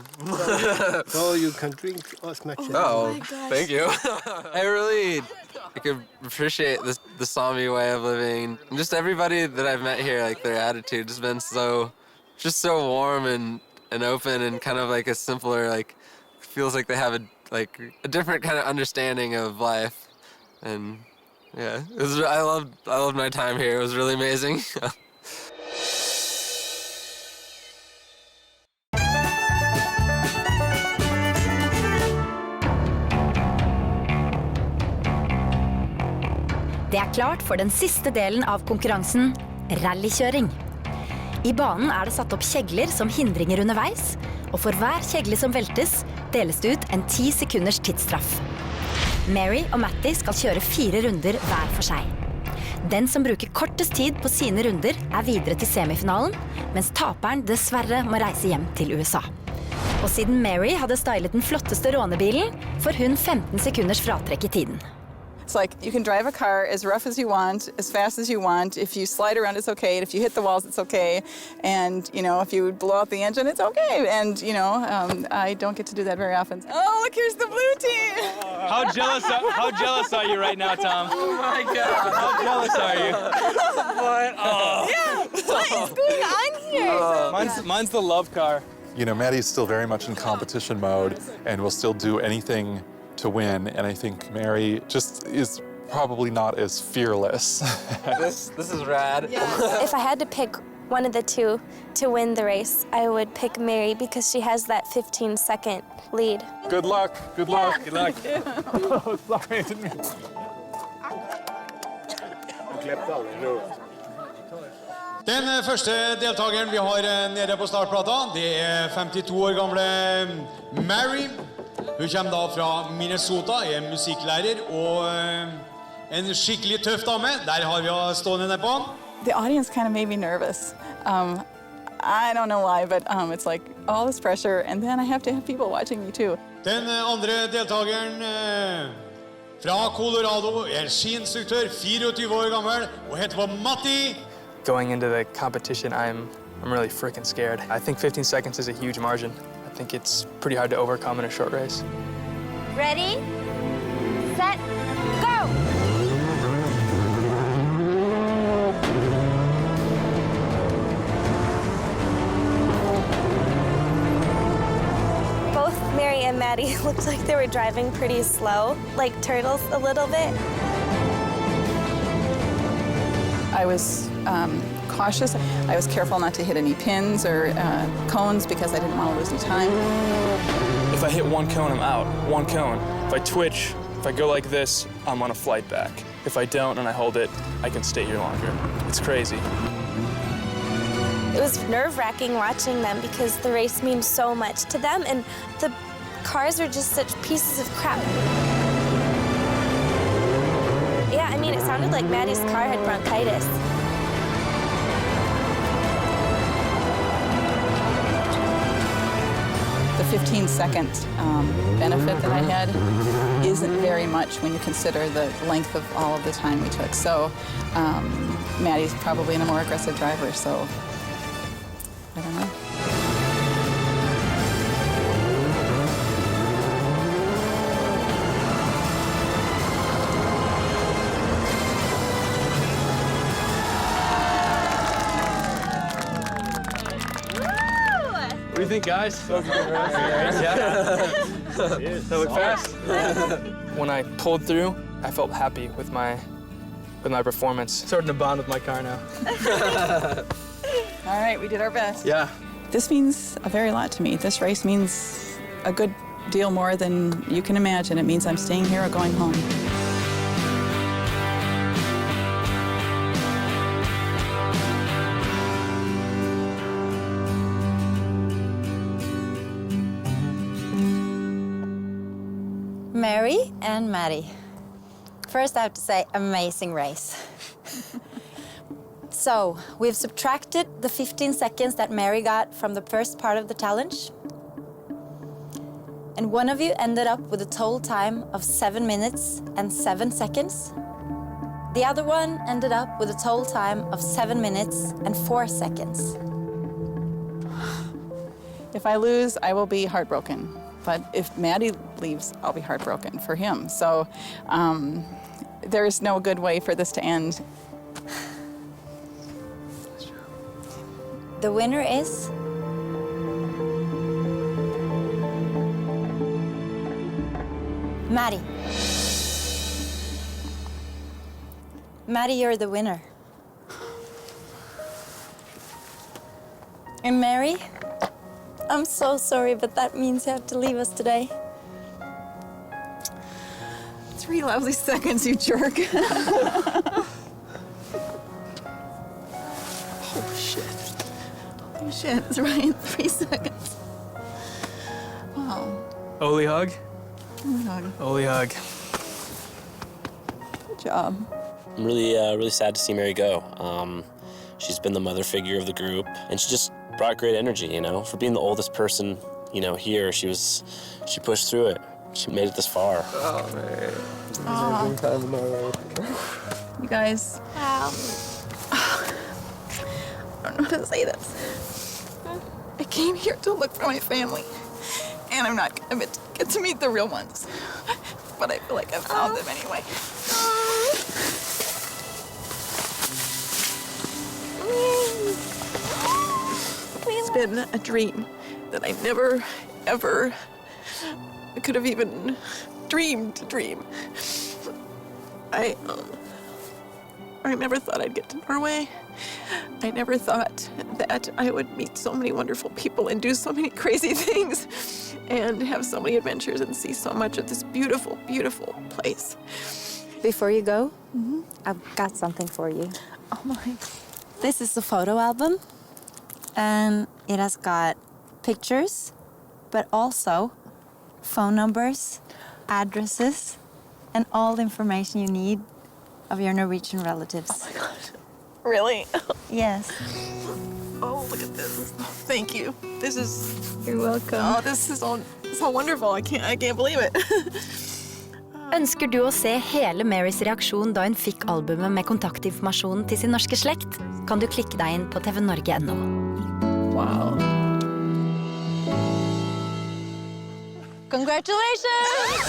So you can drink as much as Oh, thank you. I could appreciate the Sami way of living. And just everybody that I've met here, like their attitude has been so warm and open and kind of like a simpler, like feels like they have a different kind of understanding of life. And yeah, I loved my time here. It was really amazing. Det er klart for den siste delen av konkurransen, rallykjøring. I banen er det satt opp kjegler som hindringer underveis, og for hver kjegle som veltes, deles det ut en 10 sekunders tidsstraff. Mary og Matty skal kjøre 4 runder hver for seg. Den som bruker kortest tid på sine runder er videre til semifinalen, mens taperen dessverre må reise hjem til USA. Og siden Mary hadde stylet den flotteste rånebilen, får hun 15 sekunders fratrekk i tiden. It's like you can drive a car as rough as you want, as fast as you want. If you slide around, it's okay. And if you hit the walls, it's okay. And, you know, if you blow out the engine, it's okay. And, you know, I don't get to do that very often. Oh, look, here's the blue team. How jealous are you right now, Tom? Oh my God. How jealous are you? What? Oh. Yeah, what is going on here? Mine's the love car. You know, Maddie's still very much in competition mode and will still do anything to win, and I think Mary just is probably not as fearless. This is rad. If I had to pick one of the two to win the race, I would pick Mary because she has that 15-second lead. Good luck. Good luck. Good luck. Oh, sorry. Den første deltakeren vi har nede på startplata, det er 52 år gamle Mary. Hun kommer da fra Minnesota, er musikklærer og en skikkelig tøff dame. Der har vi henne stående nede på. The audience kind of made me nervous. I don't know why, but it's like all this pressure, and then I have to have people watching me too. Den andre deltakeren fra Colorado er skiinstruktør, 24 år gammel, og heter på Matti. Going into the competition, I'm really freaking scared. I think 15 seconds is a huge margin. I think it's pretty hard to overcome in a short race. Ready, set, go! Both Mary and Maddie looked like they were driving pretty slow, like turtles a little bit. I was cautious. I was careful not to hit any pins or cones because I didn't want to lose any time. If I hit one cone, I'm out. One cone. If I twitch, if I go like this, I'm on a flight back. If I don't and I hold it, I can stay here longer. It's crazy. It was nerve-wracking watching them because the race means so much to them, and the cars are just such pieces of crap. Yeah, I mean, it sounded like Maddie's car had bronchitis. The 15-second benefit that I had isn't very much when you consider the length of all of the time we took. So Maddie's probably a more aggressive driver, so I don't know. What do you think, guys? That was a good race. Yeah. That looked fast. When I pulled through, I felt happy with my performance. Starting to bond with my car now. All right, we did our best. Yeah. This means a very lot to me. This race means a good deal more than you can imagine. It means I'm staying here or going home. and Maddie. First, I have to say, amazing race. So, we've subtracted the 15 seconds that Mary got from the first part of the challenge. And one of you ended up with a total time of 7 minutes and 7 seconds. The other one ended up with a total time of 7 minutes and 4 seconds. If I lose, I will be heartbroken. But if Maddie leaves, I'll be heartbroken for him. So there is no good way for this to end. The winner is... Maddie. Maddie, you're the winner. And Mary, I'm so sorry, but that means you have to leave us today. 3 lousy seconds, you jerk. Oh, shit. Oh, shit, that's right, 3 seconds. Wow. Oli hug? Oli hug. Oli hug. Good job. I'm really sad to see Mary go. She's been the mother figure of the group, and she just brought great energy, you know? For being the oldest person, you know, here, she pushed through it. She made it this far. Oh, man. Aw. Time in Norway. You guys. Wow. I don't know how to say this. I came here to look for my family, and I'm not gonna get to meet the real ones. But I feel like I found them anyway. It's been a dream that I never, ever could have even dreamed to dream. I never thought I'd get to Norway. I never thought that I would meet so many wonderful people and do so many crazy things and have so many adventures and see so much of this beautiful, beautiful place. Before you go, I've got something for you. Oh my. This is a photo album, and it has got pictures, but also phone numbers, addresses, and all the information you need of your Norwegian relatives. Oh my God. Really? Yes. Oh, look at this. Thank you. This is... You're welcome. Oh, this is so wonderful. I can't believe it. Ønsker du å se hele Marys reaksjon da hun fikk albumet med kontaktinformasjonen til sin norske slekt, kan du klikke deg inn på tvnorge.no. Wow. Congratulations!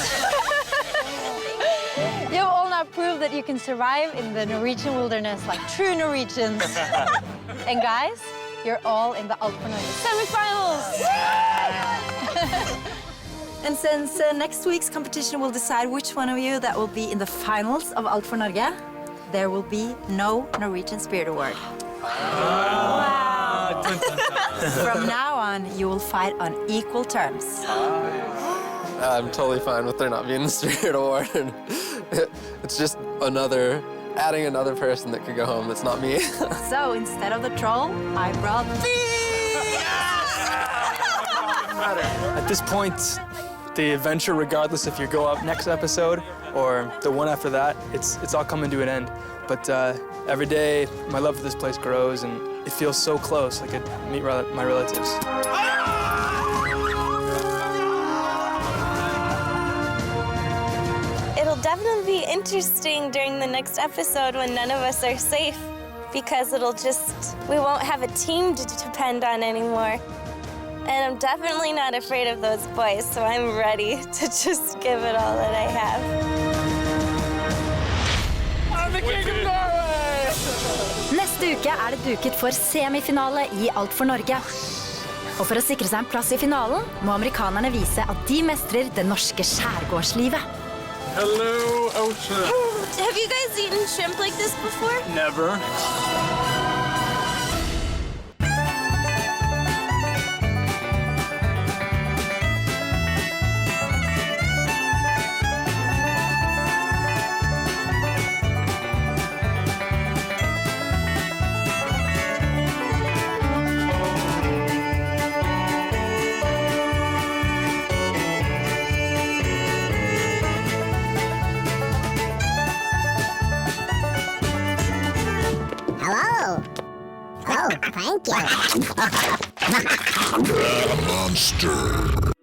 You all now proved that you can survive in the Norwegian wilderness like true Norwegians. And guys, you're all in the Alt4Norge semifinals! And since next week's competition will decide which one of you that will be in the finals of Alt4Norge, there will be no Norwegian Spirit Award. Wow! From now on, you will fight on equal terms. I'm totally fine with there not being the Spirit Award. It's just adding another person that could go home that's not me. So instead of the troll, I brought At this point, the adventure, regardless if you go up next episode or the one after that, it's all coming to an end. But every day, my love for this place grows, and it feels so close. I could meet my relatives. It'll definitely be interesting during the next episode when none of us are safe, because we won't have a team to depend on anymore. And I'm definitely not afraid of those boys, so I'm ready to just give it all that I have. I'm the king of Norway! Neste uke er det duket for semifinale i Alt4Norge. Og for å sikre seg en plass i finalen, må amerikanerne vise at de mestrer det norske skjærgårdslivet. Hello, ocean. Have you guys eaten shrimp like this before? Never. Oh, thank you. Monster.